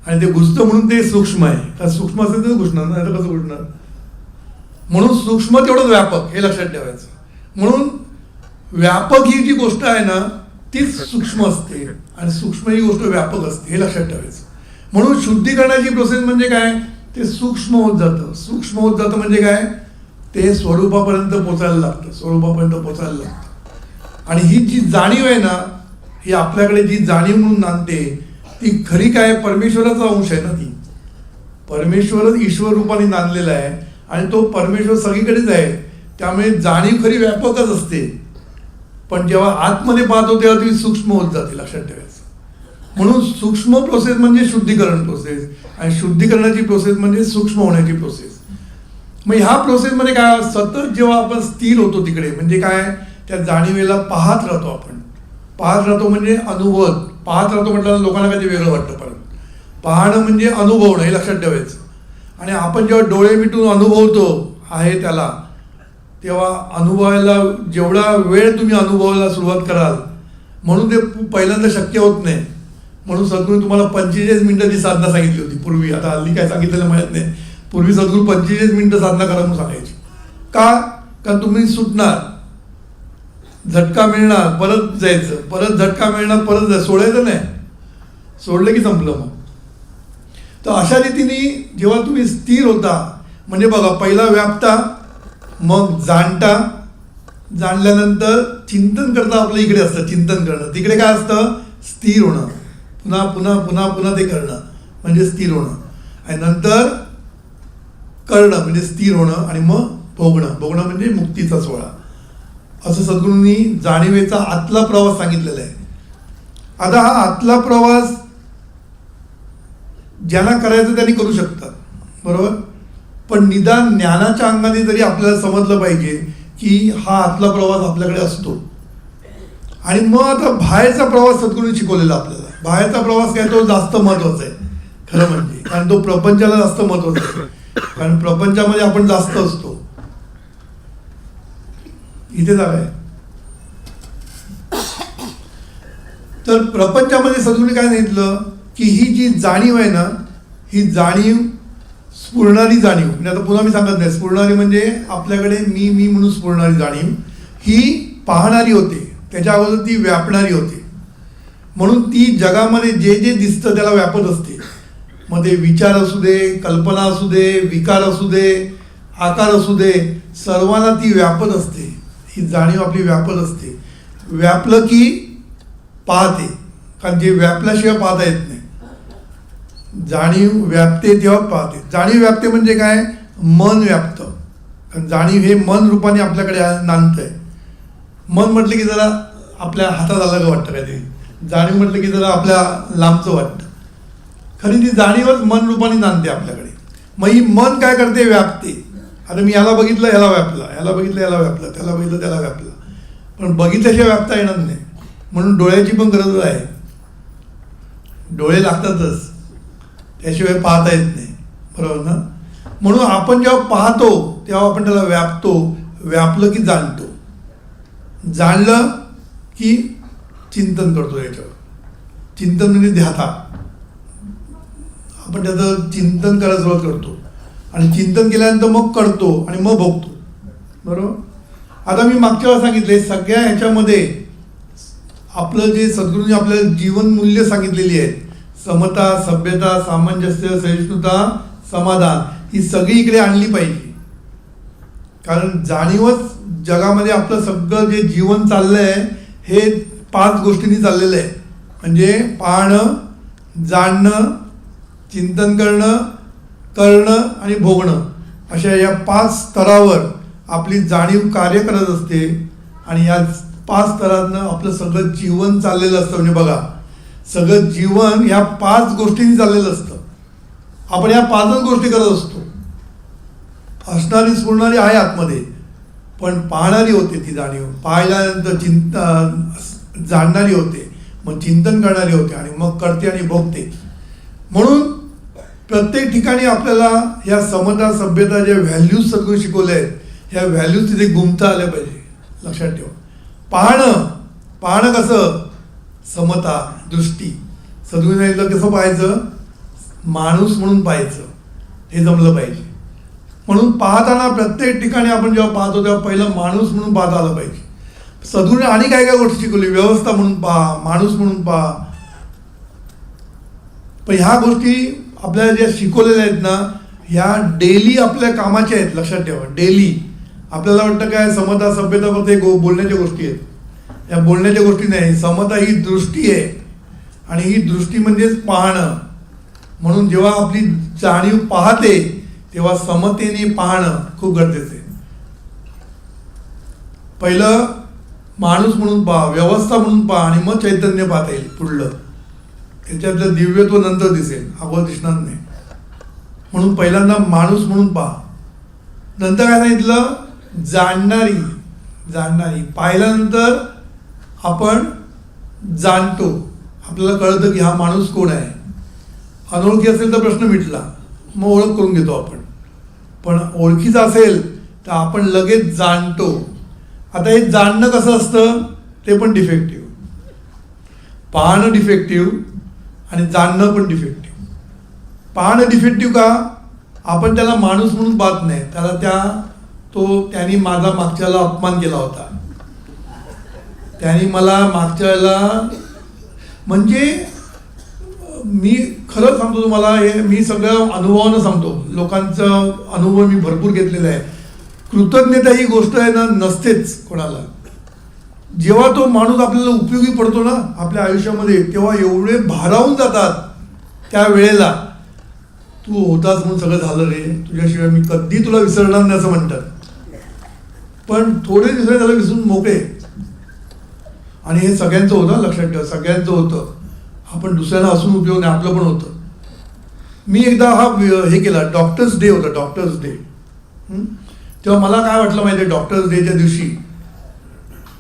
आणि ते घुसतं म्हणून ते सूक्ष्म आहे. कारण सूक्ष्म असेल तर घुसणार, नाही तर कसं घुसणार? म्हणून सूक्ष्म तेवढंच व्यापक, हे लक्षात ठेवायचं. म्हणून व्यापक ही जी गोष्ट आहे ना तीच सूक्ष्म असते, आणि सूक्ष्म ही गोष्ट व्यापक असते, हे लक्षात ठेवायचं. म्हणून शुद्धीकरणाची प्रोसेस म्हणजे काय, ते सूक्ष्म होत जातं. सूक्ष्म होत जातं म्हणजे काय, ते स्वरूपापर्यंत पोचायला लागतं, स्वरूपापर्यंत पोचायला लागतं. आणि ही जी जाणीव आहे ना, ही आपल्याकडे जी जाणीव म्हणून नांदते ती खरी काय, परमेश्वराचा अंश आहे ना. ती परमेश्वरच ईश्वर रूपाने नांदलेला आहे, आणि तो परमेश्वर सगळीकडेच आहे. त्यामुळे जाणीव खरी व्यापकच असते, पण जेव्हा आतमध्ये पाहतो तेव्हा ती सूक्ष्म होत जाते, लक्षात ठेवायचं. म्हणून सूक्ष्म प्रोसेस म्हणजे शुद्धीकरण प्रोसेस, आणि शुद्धीकरणाची प्रोसेस म्हणजे सूक्ष्म होण्याची प्रोसेस. मग ह्या प्रोसेसमध्ये काय, सतत जेव्हा आपण स्थिर होतो तिकडे, म्हणजे काय, त्या जाणीवेला पाहत राहतो आपण. पाहत राहतो म्हणजे अनुभव, पाहत राहतो म्हटलं लोकांना कधी वेगळं वाटतं. पण पाहणं म्हणजे अनुभवणं, हे लक्षात ठेवायचं. आणि आपण जेव्हा डोळे मिटून अनुभवतो आहे त्याला, तेव्हा अनुभवायला जेवढा वेळ तुम्ही अनुभवायला सुरुवात कराल, म्हणून ते पहिल्यांदा शक्य होत नाही. म्हणून सद्गुरू तुम्हाला 45 मिनिटाची साधना सांगितली होती पूर्वी. आता हल्ली काय सांगितलेलं माहीत नाही. पूर्वी सद्गुरू 45 मिनिटं साधना करा म्हणून सांगायची. का? कारण तुम्ही सुटणार, झटका मिळणार, परत जायचं, परत झटका मिळणार, परत जायचं, सोडायचं नाही. सोडलं की संपलं. मग तर अशा रीतीने जेव्हा तुम्ही स्थिर होता, म्हणजे बघा, पहिला व्यापता, मग जाणता, जाणल्यानंतर चिंतन करता आपलं इकडे असतं, चिंतन करणं. तिकडे काय असतं? स्थिर होणं, पुन्हा पुन्हा पुन्हा पुन्हा ते करणं म्हणजे स्थिर होणं. आणि नंतर करणं म्हणजे स्थिर होणं, आणि मग भोगणं, भोगणं म्हणजे मुक्तीचा सोहळा. असं सद्गुरूंनी जाणीवेचा आतला प्रवास सांगितलेला आहे. आता हा आतला प्रवास ज्यांना करायचं त्यांनी करू शकतात, बरोबर. पण निदान ज्ञानाच्या अंगाने तरी आपल्याला समजलं पाहिजे की हा आतला प्रवास आपल्याकडे असतो. आणि मग आता बाहेरचा प्रवास सद्गुरूंनी शिकवलेला आपल्याला. बाहेरचा प्रवास काय, तो जास्त महत्वाचा आहे खरं म्हणजे, कारण तो प्रपंचाला जास्त महत्वाचा आहे. कारण प्रपंचामध्ये आपण जास्त असतो. इथे जागा आहे. तर प्रपंचामध्ये सद्गुरूंनी काय सांगितलं की ही जी जाणीव आहे ना, ही जाणीव स्फुरणारी जाणीव, म्हणजे आता पुन्हा मी सांगत नाही, स्फुरणारी म्हणजे आपल्याकडे मी मी म्हणून स्फुरणारी जाणीव, ही पाहणारी होते, त्याच्या अगोदर ती व्यापणारी होते. म्हणून ती जगामध्ये जे जे दिसतं त्याला व्यापत असते. मग ते विचार असू दे, कल्पना असू दे, विकार असू दे, आकार असू दे, सर्वांना ती व्यापत असते. ही जाणीव आपली व्यापत असते. व्यापलं की पाहते, कारण जे व्यापल्याशिवाय पाहता येत नाही. जाणीव व्यापते तेव्हा पाहते. जाणीव व्यापते म्हणजे काय? मन व्यापतं. कारण जाणीव हे मन रूपाने आपल्याकडे नांदतंय. मन म्हटलं की जरा आपल्या हातात आलं वाटतं काय ते, जाणीव म्हटलं की जरा आपल्या लांबचं वाटतं. खरी ती जाणीवच मन रूपाने नांदते आपल्याकडे. मग ही मन काय करते? व्यापते. आता मी याला बघितलं, याला व्यापला, याला बघितलं, याला व्यापलं, त्याला बघितलं, त्याला व्यापलं. पण बघितल्याशिवाय व्यापता येणार नाही. म्हणून डोळ्याची पण गरज आहे. डोळे लागतातच, त्याशिवाय पाहता येत नाही, बरोबर ना. म्हणून आपण जेव्हा पाहतो तेव्हा आपण त्याला व्यापतो. व्यापलं की जाणतो, जाणलं की चिंतन करतो. याच्यावर चिंतन म्हणजे ध्याता. आपण त्याचं चिंतन करायला सुरुवात करतो, आणि चिंतन केल्यानंतर मग करतो, आणि मग भोगतो, बरोबर. आता मी मागच्या वेळेला सांगितले, सगळ्या ह्याच्यामध्ये आपलं जे सद्गुरूंनी आपल्याला जीवनमूल्य सांगितलेली आहेत, समता, सभ्यता, सामंजस्य, सहिष्णुता, समाधान, ही सगळी इकडे आणली पाहिजे. कारण जाणीवच जगामध्ये आपलं सगळं जे जीवन चाललंय हे 5 गोष्टींनी चाललेलं आहे. म्हणजे पाहणं, जाणणं, चिंतन करणं, करणं आणि भोगणं, अशा या 5 स्तरावर आपली जाणीव कार्य करत असते. आणि या 5 स्तरातनं आपलं सगळं जीवन चाललेलं असतं. म्हणजे बघा, सगळं जीवन ह्या 5 गोष्टींनी चाललेलं असतं. आपण ह्या 5च गोष्टी करत असतो. असणारी स्फुरणारी आहे आतमध्ये, पण पाहणारी होते ती जाणीव. पाहिल्यानंतर जाणणारी होते, मग चिंतन करणारी होते, आणि मग करते आणि भोगते. म्हणून प्रत्येक ठिकाणी आपल्याला ह्या समता, सभ्यता, ज्या व्हॅल्यूज सगळं शिकवल्या आहेत, ह्या व्हॅल्यूज तिथे गुंतता आल्या पाहिजे. लक्षात ठेवा. पाहणं कसं? समता, दृष्टी. सद्गुरूंनी कसं पाहायचं? माणूस म्हणून पाहायचं, हे जमलं पाहिजे. म्हणून पाहताना प्रत्येक ठिकाणी आपण जेव्हा पाहतो तेव्हा पहिलं माणूस म्हणून पाहता आलं पाहिजे. सद्गुरूंनी आणि काय काय गोष्टी शिकवली? व्यवस्था म्हणून पहा, माणूस म्हणून पहा. पण ह्या गोष्टी आपल्याला ज्या शिकवलेल्या आहेत ना, ह्या डेली आपल्या कामाच्या आहेत. लक्षात ठेवा, डेली. आपल्याला वाटतं काय समता, सभ्यता फक्त बोलण्याच्या गोष्टी आहेत. या बोलण्याच्या गोष्टी नाही. समता ही दृष्टी आहे, आणि ही दृष्टी म्हणजेच पाहणं. म्हणून जेव्हा आपली जाणीव पाहते तेव्हा समतेने पाहणं खूप गरजेचं आहे. पहिलं माणूस म्हणून पहा, व्यवस्था म्हणून पहा, आणि मग चैतन्य पाहता येईल पुढलं. त्याच्यातलं दिव्यत्व नंतर दिसेल, अगोदर दिसणार नाही. म्हणून पहिल्यांदा माणूस म्हणून पहा. नंतर काय सांगितलं? जाणणारी. पाहिल्यानंतर आपण जाणतो, आपल्याला कळतं की हा माणूस कोण आहे. अनोळखी असेल तर प्रश्न मिटला, मग ओळख करून घेतो आपण. पण ओळखीचं असेल तर आपण लगेच जाणतो. आता हे जाणणं कसं असतं? ते पण डिफेक्टिव्ह. पाहणं डिफेक्टिव्ह आणि जाणणं पण डिफेक्टिव्ह. पाहणं डिफेक्टिव्ह का? आपण त्याला माणूस म्हणून पाहत नाही. त्यांनी माझा मागच्याला अपमान केला होता, त्यांनी मला मागच्याला, म्हणजे मी खरं सांगतो तुम्हाला, हे मी सगळं अनुभवानं सांगतो, लोकांचा अनुभव मी भरपूर घेतलेला आहे. कृतज्ञता ही गोष्ट आहे ना, नसतेच कोणाला. जेव्हा तो माणूस आपल्याला उपयोगी पडतो ना आपल्या आयुष्यामध्ये, तेव्हा एवढे भारावून जातात त्या वेळेला, तू होतास म्हणून सगळं झालं रे, तुझ्याशिवाय मी कधी तुला विसरणार नाही असं म्हणतात. पण थोडे दिवस त्याला विसरून मोकळे. आणि हे सगळ्यांचं होतं, लक्षात ठेवा, सगळ्यांचं होतं. आपण दुसऱ्याला हसून उपयोग नाही, आपलं पण होतं. मी एकदा हे केला, डॉक्टर्स डे होता, डॉक्टर्स डे. तेव्हा मला काय वाटलं माहिती आहे, डॉक्टर्स डेच्या दिवशी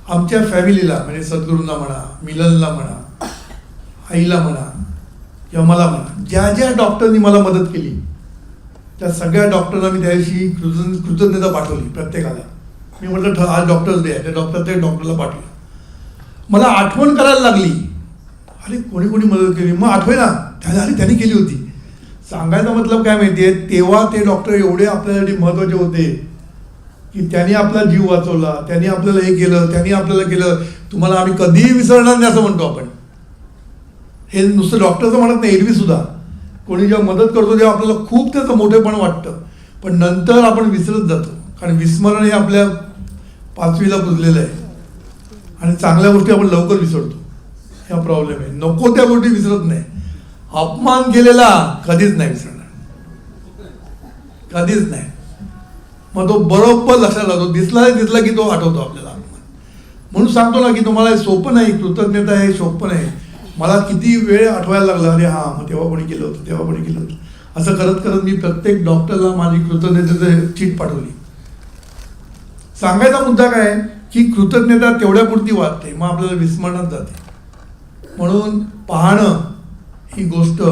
आमच्या फॅमिलीला, म्हणजे सद्गुरूंना म्हणा, मिलनला म्हणा, आईला म्हणा किंवा मला म्हणा, ज्या ज्या डॉक्टरनी मला मदत केली त्या सगळ्या डॉक्टरना मी त्या दिवशी कृतज्ञता पाठवली प्रत्येकाला. मी म्हटलं आज डॉक्टर्स डे आहे, त्या डॉक्टरला पाठवलं. मला आठवण करायला लागली, अरे कोणी कोणी मदत केली, मग आठवे ना त्यांनी केली होती. सांगायचा मतलब काय माहिती आहे, तेव्हा ते डॉक्टर एवढे आपल्यासाठी महत्त्वाचे होते की त्यांनी आपला जीव वाचवला, त्यांनी आपल्याला हे केलं, त्यांनी आपल्याला केलं, तुम्हाला आम्ही कधीही विसरणार नाही असं म्हणतो आपण. हे नुसतं डॉक्टरचं म्हणत नाही, एरवी सुद्धा कोणी जेव्हा मदत करतो तेव्हा आपल्याला खूप त्याचं मोठेपण वाटतं, पण नंतर आपण विसरत जातो. कारण विस्मरण हे आपल्या 5वीला पुजलेलं आहे आणि चांगल्या गोष्टी आपण लवकर विसरतो. हा प्रॉब्लेम आहे. नको त्या गोष्टी विसरत नाही. अपमान केलेला कधीच नाही विसरणार, कधीच नाही. मग तो बरोबर लक्षात राहतो, दिसला की तो आठवतो आपल्याला. म्हणून सांगतो ना की तुम्हाला सोपं नाही, कृतज्ञता हे सोपं नाही. मला किती वेळ आठवायला लागला, अरे हां मग तेव्हा कोणी केलं होतं, तेव्हा कोणी केलं होतं. असं करत करत मी प्रत्येक डॉक्टरला माझी कृतज्ञतेचं चीट पाठवली. सांगायचा मुद्दा काय की कृतज्ञता तेवढ्यापुरती वाटते, मग आपल्याला विस्मरणात जाते. म्हणून पाहणं ही गोष्ट,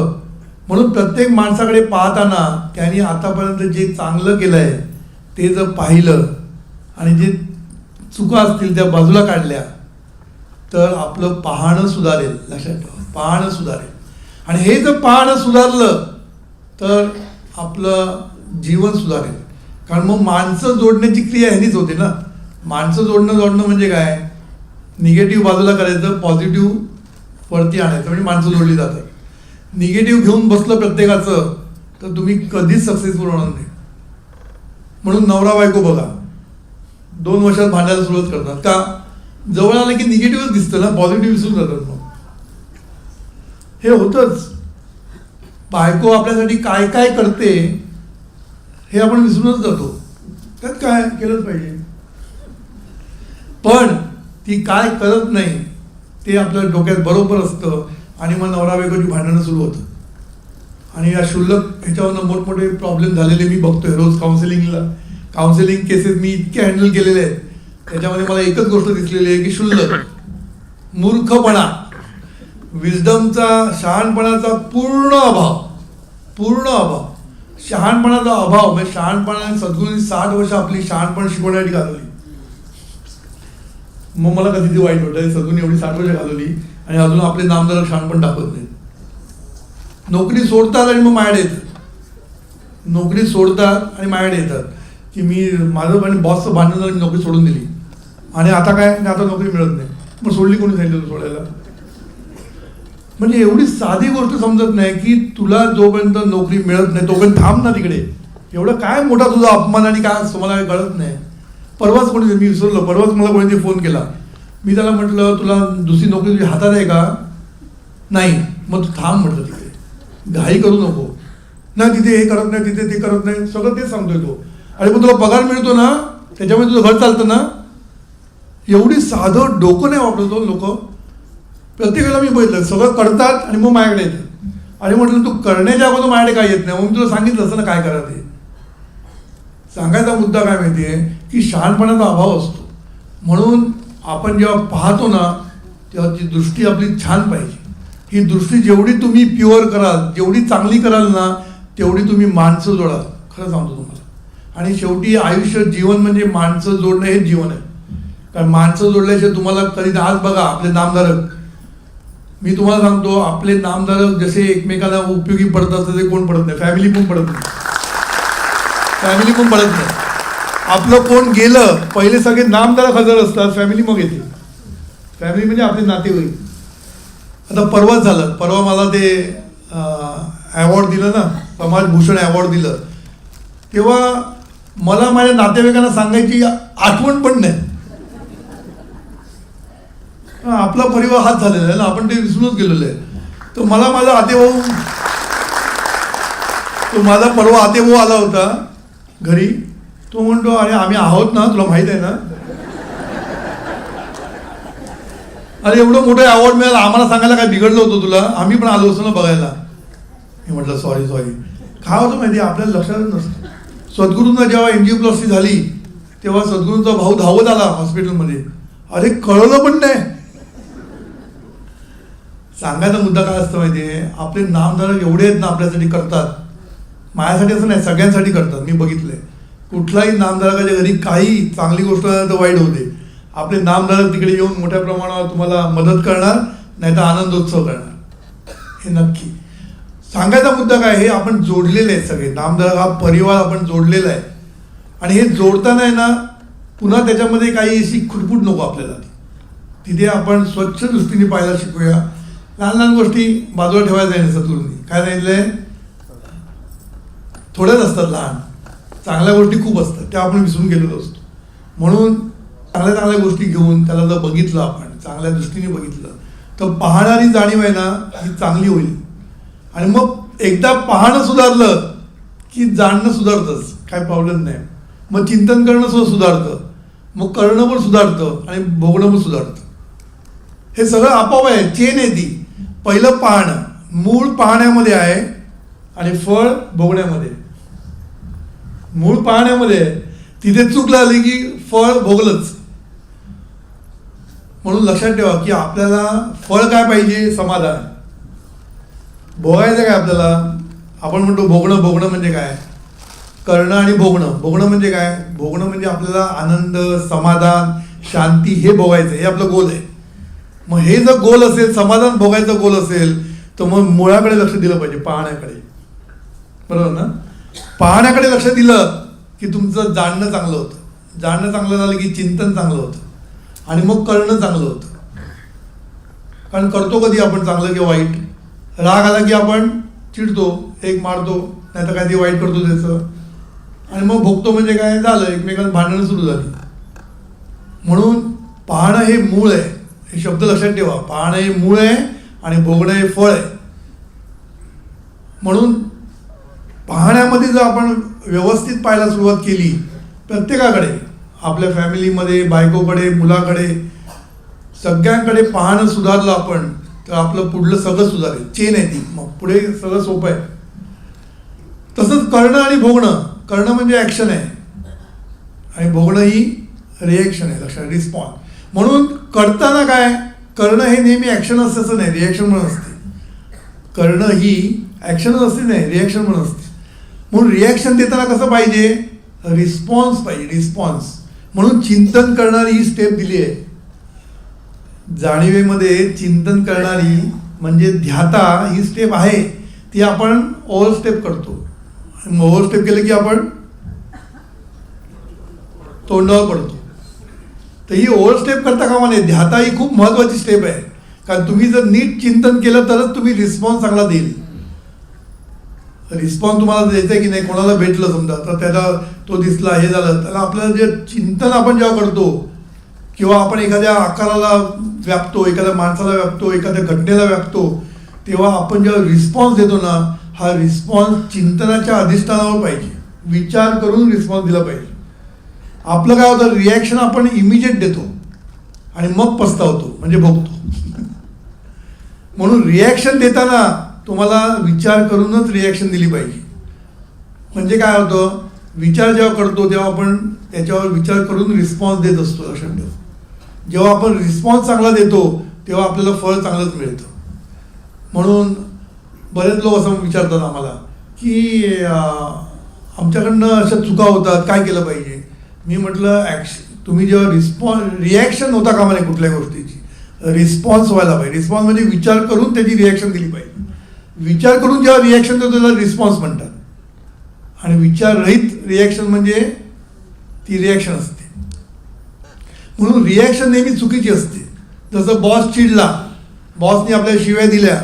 म्हणून प्रत्येक माणसाकडे पाहताना त्यांनी आतापर्यंत जे चांगलं केलं आहे ते जर पाहिलं आणि जे चुका असतील त्या बाजूला काढल्या तर आपलं पाहणं सुधारेल. लक्षात ठेवा, पाहणं सुधारेल. आणि हे जर पाहणं सुधारलं तर आपलं जीवन सुधारेल. कारण मग माणसं जोडण्याची क्रिया ह्यानीच होते ना. माणसं जोडणं म्हणजे काय, निगेटिव्ह बाजूला करायचं, पॉझिटिव्ह वरती आणायचं, म्हणजे माणसं जोडली जातात. निगेटिव्ह घेऊन बसलं प्रत्येकाचं तर तुम्ही कधीच सक्सेसफुल होणार नाही. म्हणून नवरा बायको बघा 2 वर्षात भांडायला सुरुवात करतात का, जवळ आलं की निगेटिव्हच दिसतं ना, पॉझिटिव्ह विसरून जातात. मग हे होतंच. बायको आपल्यासाठी काय काय करते हे आपण विसरूनच जातो. त्यात काय केलंच पाहिजे, पण ती काय करत नाही ते आपल्या डोक्यात बरोबर असतं आणि मग नवरा बायकोची भांडणं सुरू होतं. आणि या शुल्लक ह्याच्यावरनं मोठमोठे प्रॉब्लेम झालेले मी बघतोय रोज. काउन्सिलिंग केसेस मी इतके हँडल केलेले आहेत, त्याच्यामध्ये मला एकच गोष्ट दिसलेली आहे की शुल्लक, मूर्खपणा, विजडमचा, शहाणपणाचा पूर्ण अभाव. शहाणपणाचा अभाव म्हणजे शहाणपणाने सद्गुरूंनी 60 वर्ष आपली शहाणपण शिकवण्यासाठी घालवली. मग मला कधी ते वाईट वाटतं, सद्गुरूंनी एवढी 60 वर्ष घालवली आणि अजून आपले नामदार शहाणपण दाखवत नाही. नोकरी सोडतात आणि मग माझ्याकडे येतात. नोकरी सोडतात आणि माझ्याकडे येतात की मी माझं आणि बॉसचं भांडण झालं, मी नोकरी सोडून दिली आणि आता काय, आता नोकरी मिळत नाही. मग सोडली कोणी सांगितलं सोडायला? म्हणजे एवढी साधी गोष्ट समजत नाही की तुला जोपर्यंत नोकरी मिळत नाही तोपर्यंत थांब ना तिकडे. एवढं काय मोठा तुझा अपमान आणि काय तुम्हाला काय कळत नाही. परवाच कोणी, मी विसरलो, परवाच मला कोणी फोन केला. मी त्याला म्हटलं तुला दुसरी नोकरी तुझ्या हातात आहे का? नाही. मग तू थांब म्हटलं तिकडे, घाई करू नको ना, तिथे हे करत नाही, तिथे ते करत नाही, सगळं तेच सांगतोय तो. अरे पण तुला पगार मिळतो ना, त्याच्यामुळे तुझं घर चालतं ना. एवढी साधं डोकं नाही वापरतो लोक. प्रत्येकाला मी बघितलं सगळं करतात आणि मग माझ्याकडे येतात. आणि म्हटलं तू करण्याच्या अगोदर माझ्याकडे काय येत नाही, मग मी तुला सांगितलं असं ना काय करा ते. सांगायचा मुद्दा काय माहिती आहे की शहाणपणाचा अभाव असतो. म्हणून आपण जेव्हा पाहतो ना तेव्हा ती दृष्टी आपली छान पाहिजे. ही दृष्टी जेवढी तुम्ही प्युअर कराल, जेवढी चांगली कराल ना, तेवढी तुम्ही माणसं जोडाल. खरं सांगतो तुम्हाला. आणि शेवटी आयुष्य, जीवन म्हणजे माणसं जोडणं हेच जीवन आहे. कारण माणसं जोडल्याशिवाय तुम्हाला कधी, आज बघा आपले नामधारक, मी तुम्हाला सांगतो आपले नामधारक जसे एकमेकांना उपयोगी पडतात तसे कोण पडत नाही. फॅमिली पण पडत नाही. आपलं कोण गेलं पहिले सगळे नामधारक हजर असतात, फॅमिली मग येते. फॅमिली म्हणजे आपले नातेवाईक. आता परवाच झालं, परवा मला ते ॲवॉर्ड दिलं ना, समाजभूषण ॲवॉर्ड दिलं, तेव्हा मला माझ्या नातेवाईकांना सांगायची आठवण पण नाही. आपला परिवार हाच झालेला आहे ना, आपण ते विसरूनच गेलेलो आहे. तर मला माझा आतेभाऊ, तो माझा परवा आतेभाऊ आला होता घरी. तो म्हणतो, अरे आम्ही आहोत ना, तुला माहित आहे ना. अरे एवढं मोठं अवॉर्ड मिळालं, आम्हाला सांगायला काय बिघडलं होतं तुला, आम्ही पण आलो असतो ना बघायला. मी म्हटलं सॉरी. काय होतं माहिती, आपल्याला लक्षातच नसतं. सद्गुरूंना जेव्हा एंजिओप्लास्टी झाली तेव्हा सद्गुरूंचा भाऊ धावत आला हॉस्पिटलमध्ये. अरे कळलं पण नाही. सांगायचा मुद्दा काय असतं माहिती आहे, आपले नामधारक एवढे आहेत ना, आपल्यासाठी करतात. माझ्यासाठी असं नाही, सगळ्यांसाठी करतात. मी बघितलंय, कुठलाही नामधारकाच्या घरी काही चांगली गोष्ट तर वाईट होते, आपले नामधारक तिकडे येऊन मोठ्या प्रमाणावर तुम्हाला मदत करणार, नाही तर आनंदोत्सव करणार. हे नक्की सांगायचा मुद्दा काय, हे आपण जोडलेले आहेत सगळे. नामधारक हा परिवार आपण जोडलेला आहे. आणि हे जोडताना आहे ना, पुन्हा त्याच्यामध्ये काही अशी खुटफुट नको आपल्याला. तिथे आपण स्वच्छ दृष्टीने पाहायला शिकूया. लहान लहान गोष्टी बाजूला ठेवायला नाही. सद्गुरूंनी काय सांगितलंय, थोड्याच असतात लहान, चांगल्या गोष्टी खूप असतात, त्या आपण विसरून गेलेलो असतो. म्हणून चांगल्या चांगल्या गोष्टी घेऊन त्याला जर बघितलं, आपण चांगल्या दृष्टीने बघितलं, तर पाहणारी जाणीव आहे ना, ही चांगली होईल. आणि मग एकदा पाहणं सुधारलं की जाणणं सुधारतंच, काय प्रॉब्लेम नाही. मग चिंतन करणं सुद्धा सुधारतं, मग करणं पण सुधारतं आणि भोगणं पण सुधारतं. हे सगळं आपोआप आहे, चेन आहे ती. पहिलं पाहणं, मूळ पाहण्यामध्ये आहे आणि फळ भोगण्यामध्ये. मूळ पाहण्यामध्ये आहे, तिथे चूक लागली की फळ भोगलंच. म्हणून लक्षात ठेवा की आपल्याला फळ काय पाहिजे, समाधान. भोगायचं काय आपल्याला, आपण म्हणतो भोगणं म्हणजे काय, करणं आणि भोगणं म्हणजे काय, भोगणं म्हणजे आपल्याला आनंद, समाधान, शांती हे भोगायचं, हे आपलं गोल आहे. मग हे जर गोल असेल, समाधान भोगायचं गोल असेल, तर मग मुळाकडे लक्ष दिलं पाहिजे, पाहण्याकडे. बरोबर ना. पाहण्याकडे लक्ष दिलं की तुमचं जाणणं चांगलं होतं, जाणणं चांगलं झालं की चिंतन चांगलं होतं, आणि मग करणं चांगलं होतं. कारण करतो कधी आपण चांगलं किंवा वाईट. राग आला की आपण चिडतो, एक मारतो, नाही तर काहीतरी वाईट करतो त्याचं, आणि मग भोगतो. म्हणजे काय झालं, एकमेकांना भांडणं सुरू झाली. म्हणून पाहणं हे मूळ आहे, हे शब्द लक्षात ठेवा. पाहणं हे मूळ आहे आणि भोगणं हे फळ आहे. म्हणून पाहण्यामध्ये जर आपण व्यवस्थित पाहायला सुरुवात केली, प्रत्येकाकडे, आपल्या फॅमिलीमध्ये, बायकोकडे, मुलाकडे, सगळ्यांकडे पाहणं सुधारलं आपण, तर आपलं पुढलं सगळं सुधारेल. चेन आहे ती, मग पुढे सगळं सोपं आहे. तसंच करणं आणि भोगणं, करणं म्हणजे ॲक्शन आहे आणि भोगणं ही रिॲक्शन आहे, लक्षात, रिस्पॉन्स. म्हणून करताना काय, करणं हे नेहमी ॲक्शन असते असं नाही, रिॲक्शन पण असते. करणं ही ॲक्शनच असते नाही, रिॲक्शन पण असते. म्हणून रिॲक्शन देताना कसं पाहिजे, रिस्पॉन्स पाहिजे, रिस्पॉन्स. म्हणून चिंतन करणारी ही स्टेप दिली आहे. जाणीवेमध्ये चिंतन करणारी म्हणजे ध्याता ही स्टेप आहे, ती आपण ओव्हर स्टेप करतो. ओव्हर स्टेप केलं की आपण तोंडावर पडतो. तर ही ओव्हर स्टेप करता कामा नये. ध्याता ही खूप महत्त्वाची स्टेप आहे, कारण तुम्ही जर नीट चिंतन केलं तरच तुम्ही रिस्पॉन्स चांगला देईल. रिस्पॉन्स तुम्हाला द्यायचा आहे की नाही, कोणाला भेटलं समजा तर त्याला तो दिसला, हे झालं, त्याला आपल्याला जे चिंतन आपण जेव्हा करतो, किंवा आपण एखाद्या आकाराला व्यापतो, एखाद्या माणसाला व्यापतो, एखाद्या घटनेला व्यापतो, तेव्हा आपण जेव्हा रिस्पॉन्स देतो ना, हा रिस्पॉन्स चिंतनाच्या अधिष्ठानावर पाहिजे, विचार करून रिस्पॉन्स दिला पाहिजे. आपलं काय होतं, रिॲक्शन आपण इमिजिएट देतो आणि मग पस्तावतो, म्हणजे भोगतो. म्हणून रिॲक्शन देताना तुम्हाला विचार करूनच रिॲक्शन दिली पाहिजे. म्हणजे काय होतं, विचार जेव्हा करतो तेव्हा आपण त्याच्यावर विचार करून रिस्पॉन्स देत असतो, लक्षात ठेवा. जेव्हा आपण रिस्पॉन्स चांगला देतो तेव्हा आपल्याला फळ चांगलंच मिळतं. म्हणून बरेच लोक असं विचारतात आम्हाला की आमच्याकडनं अशा चुका होतात, काय केलं पाहिजे. मी म्हटलं तुम्ही जेव्हा रिॲक्शन होता कामा नये कुठल्या गोष्टीची, रिस्पॉन्स व्हायला पाहिजे. रिस्पॉन्स म्हणजे विचार करून त्याची रिॲक्शन दिली पाहिजे. विचार करून जेव्हा रिॲक्शन देतो त्याला रिस्पॉन्स म्हणतात, आणि विचाररहित रिॲक्शन म्हणजे ती रिॲक्शन असते. म्हणून रिॲक्शन नेहमी चुकीची असते. जसं बॉस चिडला, बॉसने आपल्याला शिव्या दिल्या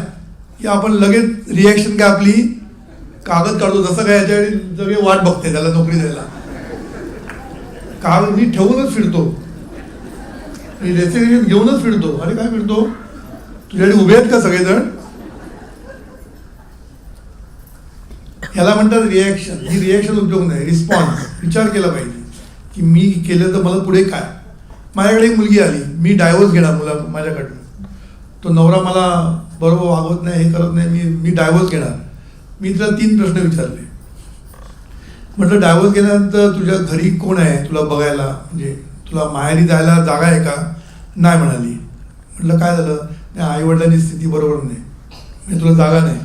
की आपण लगेच रिॲक्शन काय आपली कागद काढतो जसं काय याच्या सगळे वाट बघते त्याला नोकरी द्यायला. कागद मी ठेवूनच फिरतो, मी रेसिग्नेशन घेऊनच फिरतो. अरे काय फिरतो, तुझ्याकडे उभे आहेत का सगळेजण? ह्याला म्हणतात रिॲक्शन. ही रिॲक्शन उपयोग नाही, रिस्पॉन्स. विचार केला पाहिजे की मी केलं तर मला पुढे काय. माझ्याकडे एक मुलगी आली, मी डायव्होर्स घेणार माझ्याकडनं. तो नवरा मला बरोबर वागवत नाही, हे करत नाही, मी डायव्होर्स घेणार. मी तिला 3 प्रश्न विचारले. म्हटलं डायव्होर्स गेल्यानंतर तुझ्या घरी कोण आहे तुला बघायला, म्हणजे तुला माहेरी जायला जागा आहे का? नाही म्हणाली. म्हटलं काय झालं? नाही, आईवडिलांची स्थिती बरोबर नाही, म्हणजे तुला जागा नाही.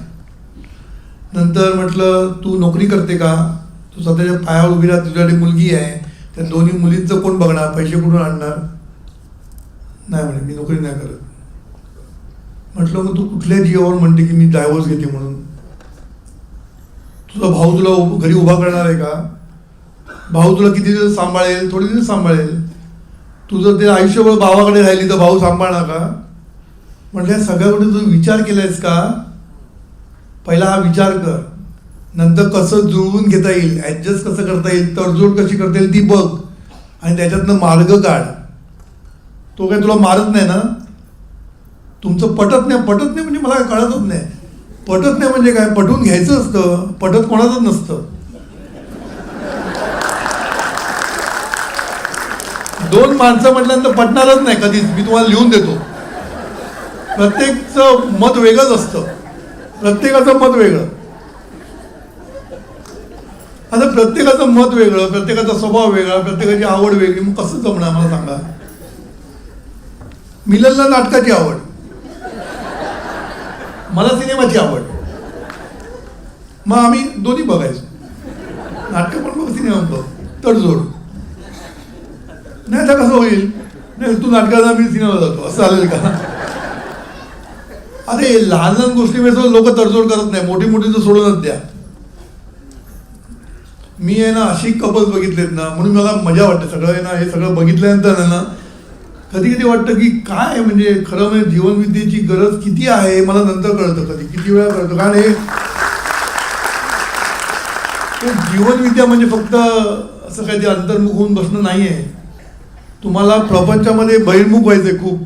नंतर म्हटलं तू नोकरी करते का? तू स्वतःच्या पायावर उभी राहा, तुझ्याकडे मुलगी आहे, त्या दोन्ही मुलींचं कोण बघणार, पैसे कुठून आणणार? नाही म्हणे, मी नोकरी नाही करत. म्हटलं मग तू कुठल्या जीवावर म्हणते की मी डायव्होर्स घेते म्हणून? तुझा भाऊ तुला घरी उभा करणार आहे का? भाऊ तुला किती दिवस सांभाळेल? थोडे दिवस सांभाळेल. तुझं ते आयुष्यभर भावाकडे राहिली तर भाऊ सांभाळणार का? म्हटलं या सगळ्या गोष्टी तू विचार केलायस का? पहिला हा विचार कर, नंतर कसं जुळवून घेता येईल, ॲडजस्ट कसं करता येईल, तडजोड कशी करता येईल ती बघ, आणि त्याच्यातनं मार्ग काढ. तो काय तुला मारत नाही ना? तुमचं पटत नाही म्हणजे मला काय कळतच नाही. पटत नाही म्हणजे काय? पटवून घ्यायचं असतं, पटत कोणाचंच नसतं. 2 माणसं म्हटल्यानंतर पटणारच नाही कधीच. मी तुम्हाला लिहून देतो. प्रत्येकचं मत वेगळंच असतं, प्रत्येकाचं मत वेगळं. आता प्रत्येकाचं मत वेगळं, प्रत्येकाचा स्वभाव वेगळा, प्रत्येकाची आवड वेगळी, मग कसं जमणार मला सांगा? मिलनला नाटकाची आवड, मला सिनेमाची आवड, मग आम्ही दोन्ही बघायचो. नाटकं पण बघ, सिनेमा बघ, तडजोड. नाही तर कसं होईल? नाही तू नाटकाला, मी सिनेमाला जातो, असं चालेल का? अरे लहान लहान गोष्टीमध्ये लोक तडजोड करत नाही, मोठी मोठी तर सोडूनच द्या. मी आहे ना अशी कपल्स बघितलेत ना, म्हणून मला मजा वाटते. सगळं आहे ना, हे सगळं बघितल्यानंतर आहे ना कधी कधी वाटतं की काय म्हणजे खरं म्हणजे जीवनविद्येची गरज किती आहे मला नंतर कळतं, कधी किती वेळा कळतं. कारण हे जीवनविद्या म्हणजे फक्त असं काही अंतर्मुख होऊन बसणं नाही आहे. तुम्हाला प्रपंचामध्ये बहिर्मुख व्हायचं खूप,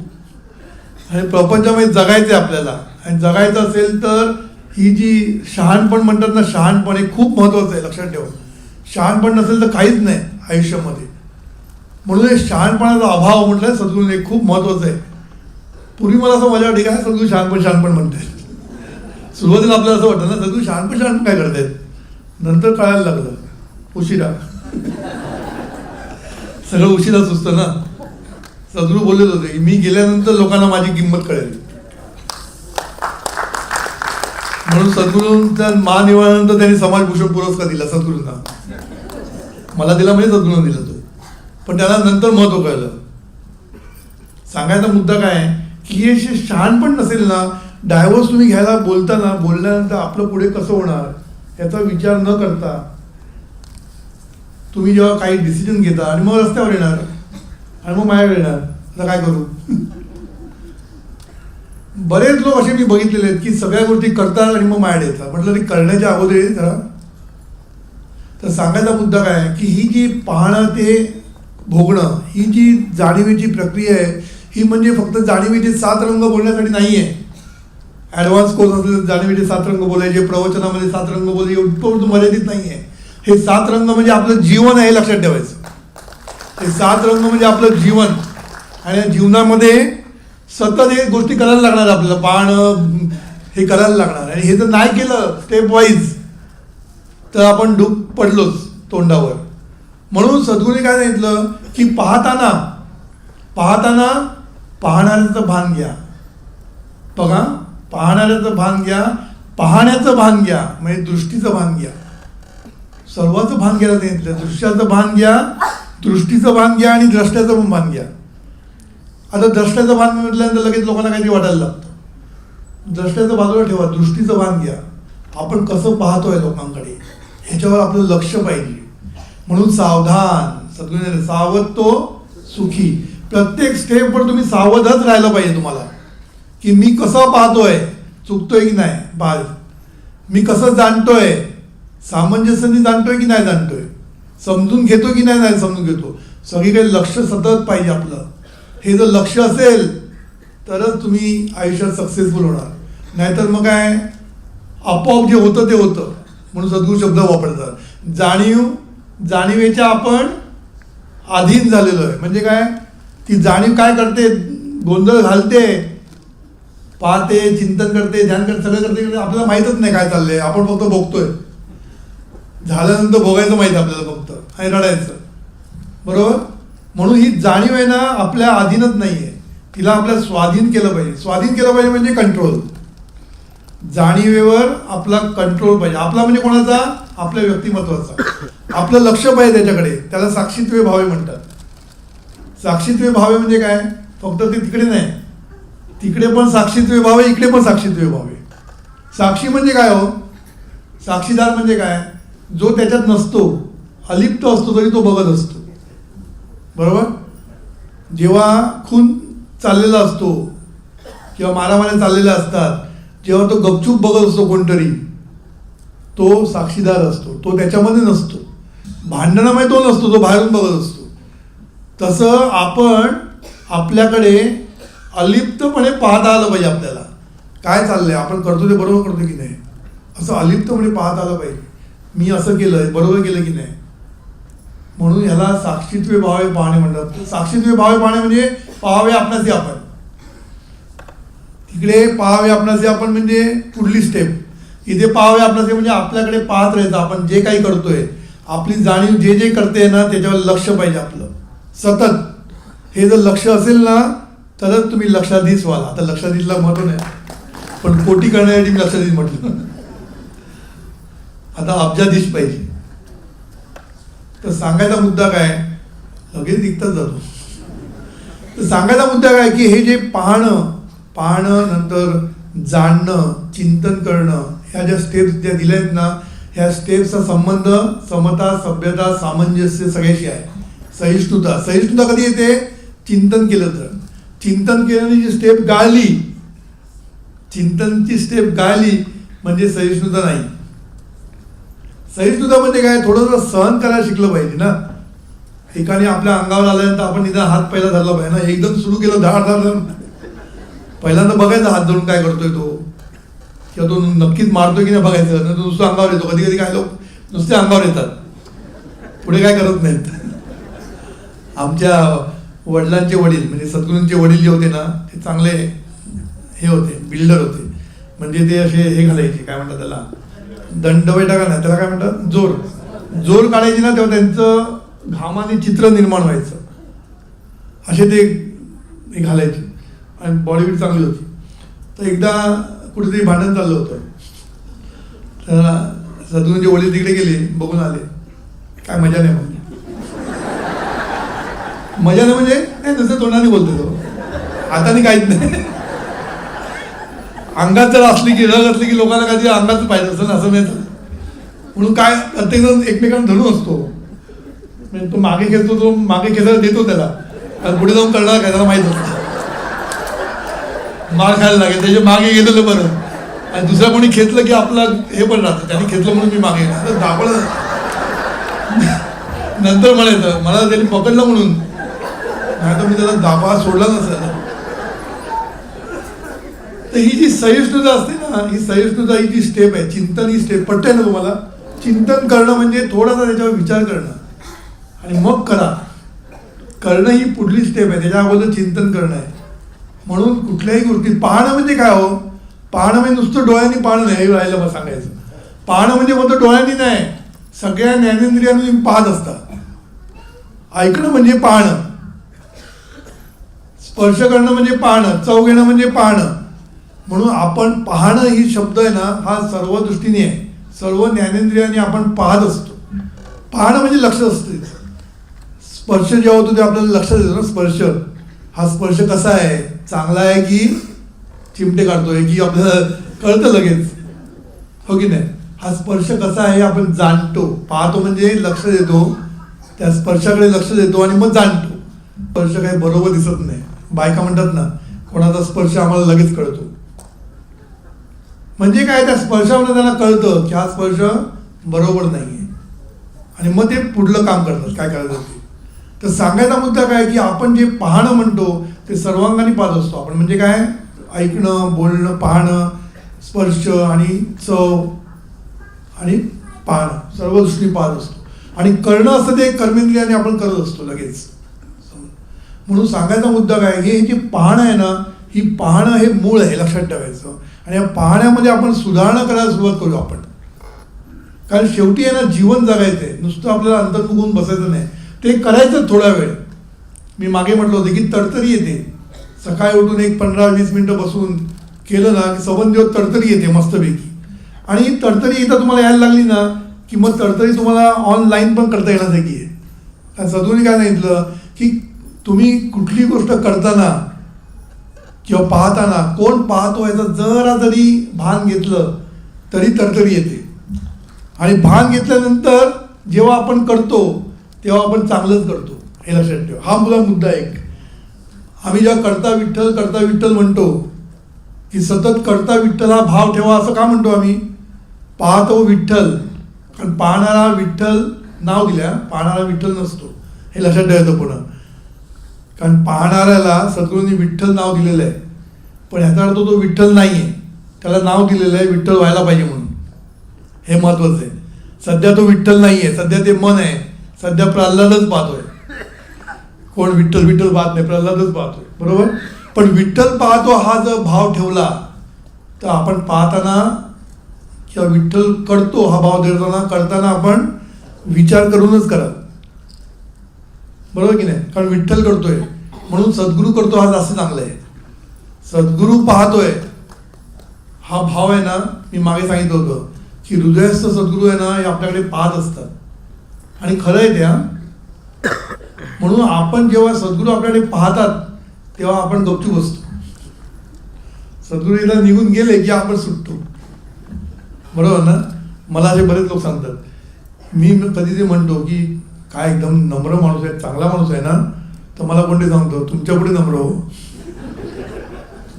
आणि प्रपंचामध्ये जगायचं आहे आपल्याला. आणि जगायचं असेल तर ही जी शहाणपण म्हणतात ना, शहाणपण हे खूप महत्त्वाचं आहे, लक्षात ठेवा. शहाणपण नसेल तर काहीच नाही आयुष्यामध्ये. म्हणून हे शहाणपणाचा अभाव म्हटलं सद्गुरूने खूप महत्त्वाचं आहे. पूर्वी मला असं मजा वाटते काय सद्गुरू शहाणपण म्हणतायत. सुरुवातीला आपल्याला असं वाटतं ना सद्गुरू शहाणपण काय करतायत, नंतर कळायला लागलं उशिरा. सगळं उशिरा सुचतं ना. सद्गुरू बोललेच होते की मी गेल्यानंतर लोकांना माझी किंमत कळेल. म्हणून सद्गुरूंचा मान निवडल्यानंतर त्यांनी समाजभूषण पुरस्कार दिला सद्गुरूंना. मला दिला म्हणजे सद्गुरूंना दिला तो, पण त्याला नंतर महत्व कळलं. सांगायचा मुद्दा काय आहे की हे शहाणपण नसेल ना, डायव्होर्स तुम्ही घ्यायला बोलल्यानंतर आपलं पुढे कसं होणार याचा विचार न करता तुम्ही जेव्हा काही डिसिजन घेता आणि मग रस्त्यावर येणार आणि मग माझ्याकडे येणार, आता काय करू? बरेच लोक असे मी बघितलेले आहेत की सगळ्या गोष्टी करतात आणि मग माझ्याकडे येतात. म्हटलं ते करण्याच्या अगोदर जरा. तर सांगायचा मुद्दा काय आहे की ही जी पाहणं ते भोगणं, ही जी जाणीवेची प्रक्रिया आहे, ही म्हणजे फक्त जाणीवेचे 7 रंग बोलण्यासाठी नाही आहे. ॲडव्हान्स कोर्स असलेले जाणीवेचे 7 रंग बोलायचे, प्रवचनामध्ये 7 रंग बोलायचे, एवढं मर्यादित नाही आहे. हे 7 रंग म्हणजे आपलं जीवन आहे, लक्षात ठेवायचं. हे 7 रंग म्हणजे आपलं जीवन, आणि या जीवनामध्ये सतत हे गोष्टी करायला लागणार आपल्याला. पाहणं हे करायला लागणार, आणि हे जर नाही केलं स्टेप वाईज तर आपण डूब पडलोच तोंडावर. म्हणून सद्गुरूने काय सांगितलं की पाहताना पाहणाऱ्याचं भान घ्या. बघा, पाहणाऱ्याचं भान घ्या, पाहण्याचं भान घ्या, म्हणजे दृष्टीचं भान घ्या. सर्वांचं भान घ्यायला सांगितलं. दृश्याचं भान घ्या, दृष्टीचं भान घ्या, आणि द्रष्ट्याचं पण भान घ्या. आता द्रष्ट्याचं भान म्हटल्यानंतर लगेच लोकांना काहीतरी वाटायला लागतं. द्रष्ट्याचं बाजूला ठेवा, दृष्टीचं भान घ्या. आपण कसं पाहतोय लोकांकडे ह्याच्यावर आपलं लक्ष पाहिजे. म्हणून सावधान, सद्गुरूने सावध तो सुखी. प्रत्येक स्टेपवर तुम्ही सावधच राहिलं पाहिजे तुम्हाला, की मी कसं पाहतोय, चुकतोय की नाही, मी कसं जाणतोय, सामंजस्याने जाणतोय की नाही जाणतोय, समजून घेतो की नाही समजून घेतो, सगळीकडे लक्ष सतत पाहिजे आपलं. हे जर लक्ष असेल तरच तुम्ही आयुष्यात सक्सेसफुल होणार. नाहीतर मग काय, आपोआप जे होतं ते होतं. म्हणून सद्गुरू शब्द वापरतात, जाणीवेच्या आपण अधीन झालेलो आहे. म्हणजे काय, ती जाणीव काय करते, गोंधळ घालते, पाहते, चिंतन करते, ध्यान करते, सगळं करते, आपल्याला माहीतच नाही काय चाललंय. आपण फक्त भोगतोय. झाल्यानंतर भोगायचं माहिती आपल्याला फक्त, आणि रडायचं. बरोबर. म्हणून ही जाणीव आहे ना आपल्या अधीनच नाही आहे, तिला आपल्या स्वाधीन केलं पाहिजे. स्वाधीन केलं पाहिजे म्हणजे कंट्रोल. जाणीवेवर आपला कंट्रोल पाहिजे. आपला म्हणजे कोणाचा, आपल्या व्यक्तिमत्वाचा. आपलं लक्ष पाहिजे त्याच्याकडे. त्याला साक्षीत्वे भावे म्हणतात. साक्षीत्वे भावे म्हणजे काय, फक्त ते तिकडे नाही, तिकडे पण साक्षीत्वे भावे, इकडे पण साक्षीत्वे भावे. साक्षी म्हणजे काय हो, साक्षीदार म्हणजे काय, जो त्याच्यात नसतो, अलिप्त असतो तरी तो बघत असतो. बरोबर. जेव्हा खून चाललेला असतो किंवा मारामाऱ्या चाललेल्या असतात, जेव्हा तो गपचूप बघत असतो कोणतरी, तो साक्षीदार असतो, तो त्याच्यामध्ये नसतो. भांडणामध्ये तो नसतो, तो बाहेरून बघत असतो. तसं आपण आपल्याकडे अलिप्तपणे पाहता आलं पाहिजे. आपल्याला काय चाललंय, आपण करतो ते बरोबर करतो की नाही, असं अलिप्तपणे पाहता आलं पाहिजे. मी असं केलं, बरोबर केलं की नाही. म्हणून ह्याला साक्षीत्वे भावे पाहणे म्हणतात. साक्षीत्वे भावे पाहणे म्हणजे पाहावे आपणासी आपण, तिकडे पाहावे आपणासी आपण म्हणजे पुढली स्टेप. इथे पाहावे आपणासी म्हणजे आपल्याकडे पाहत राहायचं. आपण जे काही करतोय, आपली जाणीव जे जे करते ना त्याच्यावर लक्ष पाहिजे आपलं सतत. हे जर लक्ष असेल ना तरच तुम्ही लक्षाधीश व्हाल. आता लक्षाधीशला महत्व नाही, पण कोटी करण्यासाठी मी लक्षाधीश म्हटलं. आता अब्जाधीश पाहिजे. तर सांगायचा मुद्दा काय, लगेच दिखतात जातो. तर सांगायचा मुद्दा काय की हे जे पाहणं नंतर जाणणं, चिंतन करणं, ह्या ज्या स्टेप्स ज्या दिल्या आहेत ना, ह्या स्टेप्सचा संबंध समता, सभ्यता, सामंजस्य सगळ्याशी आहे. सहिष्णुता कधी येते, चिंतन केलं तर. चिंतन केल्याने जी स्टेप गाळली, चिंतनची स्टेप गाळली म्हणजे सहिष्णुता नाही. सहिष्णुता म्हणजे काय, थोडंसं सहन करायला शिकलं पाहिजे ना. एकाने आपल्या अंगावर आल्यानंतर आपण निदान हात पहिला धरला पाहिजे ना. एकदम सुरू केलं धाड, पहिल्यांदा बघायचा हात धरून काय करतोय तो, किंवा तो नक्कीच मारतोय की नाही बघायचं. नाही तो नुसतं अंगावर येतो. कधी कधी काय लोक नुसते अंगावर येतात, पुढे काय करत नाहीत. आमच्या वडिलांचे वडील म्हणजे सद्गुरूंचे वडील जे होते ना, ते चांगले हे होते, बिल्डर होते. म्हणजे ते असे हे घालायचे, काय म्हणतात त्याला, दंडबैठा का नाही त्याला काय म्हणतात, जोर काढायची ना, तेव्हा त्यांचं घामाने चित्र निर्माण व्हायचं. असे ते घालायचे आणि बॉडीबिल्ड चांगली होती. तर एकदा कुठेतरी भांडण चाललं होतं, तर सद्गुरूंचे वडील तिकडे गेले, बघून आले, काय मजा नाही. मजा नाही म्हणजे नाही, तसं तोंडाने बोलतो तो, हाताने काहीच नाही. अंगात जर असली की रग असली की लोकांना काहीतरी अंगाच पाहिजे असं असं नाही. म्हणून काय प्रत्येक जण एकमेकांना धरून असतो. म्हणजे तो मागे खेळतो, तो मागे खेळायला देतो त्याला, कारण पुढे जाऊन करणार काय त्याला माहित असतं. मार खायला लागेल, त्याच्या मागे गेलेलं बरं. आणि दुसऱ्या कोणी खेचलं की आपलं हे पण राहतं, त्यांनी खेचलं म्हणून मी मागे गेला दाबलं. नंतर म्हणायचं मला त्यांनी पकडलं म्हणून, नाही तर मी त्याला दाबा सोडला नसेल. तर ही जी सहिष्णुता असते ना, ही सहिष्णुता ही जी स्टेप आहे, चिंतन ही स्टेप पटते ना तुम्हाला. चिंतन करणं म्हणजे थोडासा त्याच्यावर विचार करणं आणि मग करणं ही पुढली स्टेप आहे. त्याच्या अगोदर चिंतन करणं आहे. म्हणून कुठल्याही गोष्टी पाहणं म्हणजे काय हो, पाहणं म्हणजे नुसतं डोळ्यांनी पाहणं नाही, राहिलं मला सांगायचं. पाहणं म्हणजे फक्त डोळ्यांनी नाही, सगळ्या ज्ञानेंद्रियांनी तुम्ही पाहत असता. ऐकणं म्हणजे पाहणं, स्पर्श करणं म्हणजे पाहणं, चव घेणं म्हणजे पाहणं. म्हणून आपण पाहणं ही शब्द आहे ना, हा सर्व दृष्टीने आहे, सर्व ज्ञानेंद्रियांनी आपण पाहत असतो. पाहणं म्हणजे लक्ष असते. स्पर्श जेव्हा होतो ते आपल्याला लक्षात येतो ना. स्पर्श हा स्पर्श कसा आहे, चांगला आहे की चिमटे काढतोय की आपल्याला कळतं लगेच, हो की नाही. हा स्पर्श कसा आहे आपण जाणतो. पाहतो म्हणजे लक्ष देतो, त्या स्पर्शाकडे लक्ष देतो आणि मग जाणतो. स्पर्श काही बरोबर दिसत नाही. बायका म्हणतात ना, कोणाचा स्पर्श आम्हाला लगेच कळतो. म्हणजे काय, त्या स्पर्शामध्ये त्यांना कळतं की हा स्पर्श बरोबर नाही आहे. आणि मग ते पुढलं काम करतात काय करायचं ते. तर सांगायचा मुद्दा काय की आपण जे पाहणं म्हणतो ते सर्वांगाने पाहत असतो आपण. म्हणजे काय, ऐकणं, बोलणं, पाहणं, स्पर्श आणि चव आणि पाहणं सर्व दृष्टी पाहत असतो. आणि करणं असं ते कर्मेंद्रियाने आपण करत असतो लगेच. म्हणून सांगायचा मुद्दा काय, हे जे पाहणं आहे ना, ही पाहणं हे मूळ आहे, लक्षात ठेवायचं. आणि या पाहण्यामध्ये आपण सुधारणा करायला सुरुवात करू आपण. कारण शेवटी आहे ना जीवन जगायचं आहे, नुसतं आपल्याला अंतर्मुख होऊन बसायचं नाही, ते करायचं थोडा वेळ. मी मागे म्हटलं होतं की तरतरी येते. सकाळी उठून एक 15-20 मिनटं बसून केलं ना की सबंध दिवस तरतरी येते मस्तपैकी. आणि तरतरी एकदा तुम्हाला यायला लागली ना की मग तरतरी तुम्हाला ऑनलाईन पण करता येण्यासारखी आहे. कारण सद्गुरूंनी काय सांगितलं की तुम्ही कुठली गोष्ट करताना किंवा पाहताना कोण पाहतो याचं जरा जरी भान घेतलं तरी तरतरी येते. आणि भान घेतल्यानंतर जेव्हा आपण करतो तेव्हा आपण चांगलंच करतो, हे लक्षात ठेवा. हा मुद्दा एक. आम्ही जेव्हा करता विठ्ठल म्हणतो की सतत करता विठ्ठल हा भाव ठेवा, असं का म्हणतो आम्ही. पाहतो विठ्ठल, कारण पाहणारा विठ्ठल नाव दिल्या, पाहणारा विठ्ठल नसतो, हे लक्षात ठेवायचं पुन्हा. कारण पाहणाऱ्याला सद्गुरूंनी विठ्ठल नाव दिलेलं आहे, पण ह्याचा अर्थ तो विठ्ठल नाही आहे. त्याला नाव दिलेलं आहे विठ्ठल व्हायला पाहिजे म्हणून, हे महत्त्वाचं आहे. सध्या तो विठ्ठल नाही आहे, सध्या ते मन आहे. सध्या प्रल्हादच पाहतोय. कोण विठ्ठल पाहत नाही, प्रल्हादच पाहतोय, बरोबर. पण विठ्ठल पाहतो हा जर भाव ठेवला तर आपण पाहताना किंवा विठ्ठल करतो हा भाव करताना आपण विचार करूनच करा, बरोबर की नाही. कारण विठ्ठल करतोय म्हणून सद्गुरू करतो हा जास्त चांगला आहे. सद्गुरू पाहतोय हा भाव आहे ना, मी मागे सांगितलं होतं की हृदयस्थ सद्गुरू आहे ना, हे आपल्याकडे पाहत असतात. आणि खरं आहे त्या. म्हणून आपण जेव्हा सद्गुरू आपल्याकडे पाहतात तेव्हा आपण गपचूप बसतो. सद्गुरू एकदा निघून गेले की आपण सुटतो, बरोबर ना. मला असे बरेच लोक सांगतात, मी कधी ते म्हणतो की काय एकदम नम्र माणूस आहे, चांगला माणूस आहे ना, तर मला कोणते सांगतो तुमच्या पुढे नम्र हो.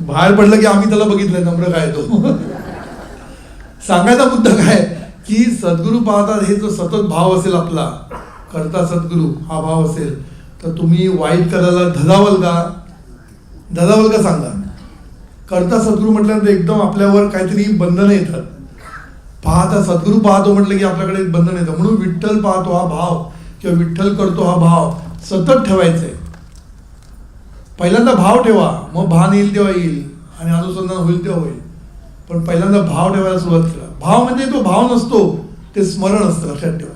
बाहेर पडलं की आम्ही त्याला बघितलंय नम्र काय तो. सांगायचा मुद्दा काय की सद्गुरू पाहतात हे जो सतत भाव असेल आपला, करता सद्गुरू हा भाव असेल तर तुम्ही वाईट करायला धजावल का सांगा. करता सद्गुरू म्हटल्यानंतर एकदम आपल्यावर काहीतरी बंधनं येतात. पाहता सद्गुरू पाहतो म्हटलं की आपल्याकडे बंधन येतं. म्हणून विठ्ठल पाहतो हा भाव किंवा विठ्ठल करतो हा भाव सतत ठेवायचा आहे. पहिल्यांदा भाव ठेवा, मग भान येईल तेव्हा येईल आणि अनुसंधान होईल तेव्हा होईल. पण पहिल्यांदा भाव ठेवायला सुरुवात करा. भाव म्हणजे तो भाव नसतो, ते स्मरण असतं, लक्षात ठेवा.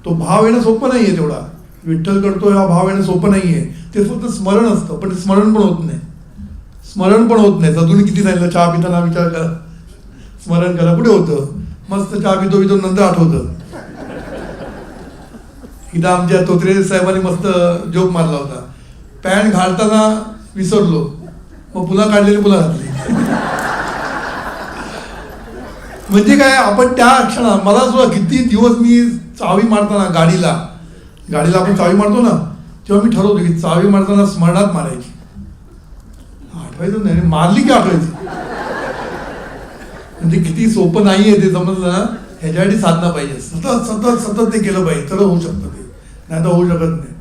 तो भाव येणं सोपं नाही आहे तेवढा. विठ्ठल करतो हा भाव येणं सोपं नाही आहे, ते फक्त स्मरण असतं. पण ते स्मरण पण होत नाही. सद्गुरूंनी किती सांगितलं चहा पिताना विचार करा, स्मरण करा. कुठे होतं, मस्त चहा पितो नंतर आठवतं. इथं आमच्या तोत्रे साहेबांनी मस्त जोक मारला होता, पॅन्ट घालताना विसरलो, मग पुन्हा काढलेली पुन्हा घातली. म्हणजे काय, आपण त्या क्षणात, मला सुद्धा किती दिवस मी चावी मारताना गाडीला आपण चावी मारतो ना, तेव्हा मी ठरवतो की चावी मारताना स्मरणात मारायची. आठवायचं नाही, मारली की आठवायची. म्हणजे किती सोपं नाहीये ते, समजलं ना. ह्याच्यासाठी साधना पाहिजे, सतत ते केलं पाहिजे, तर होऊ शकतं ते, नाही तर होऊ शकत नाही.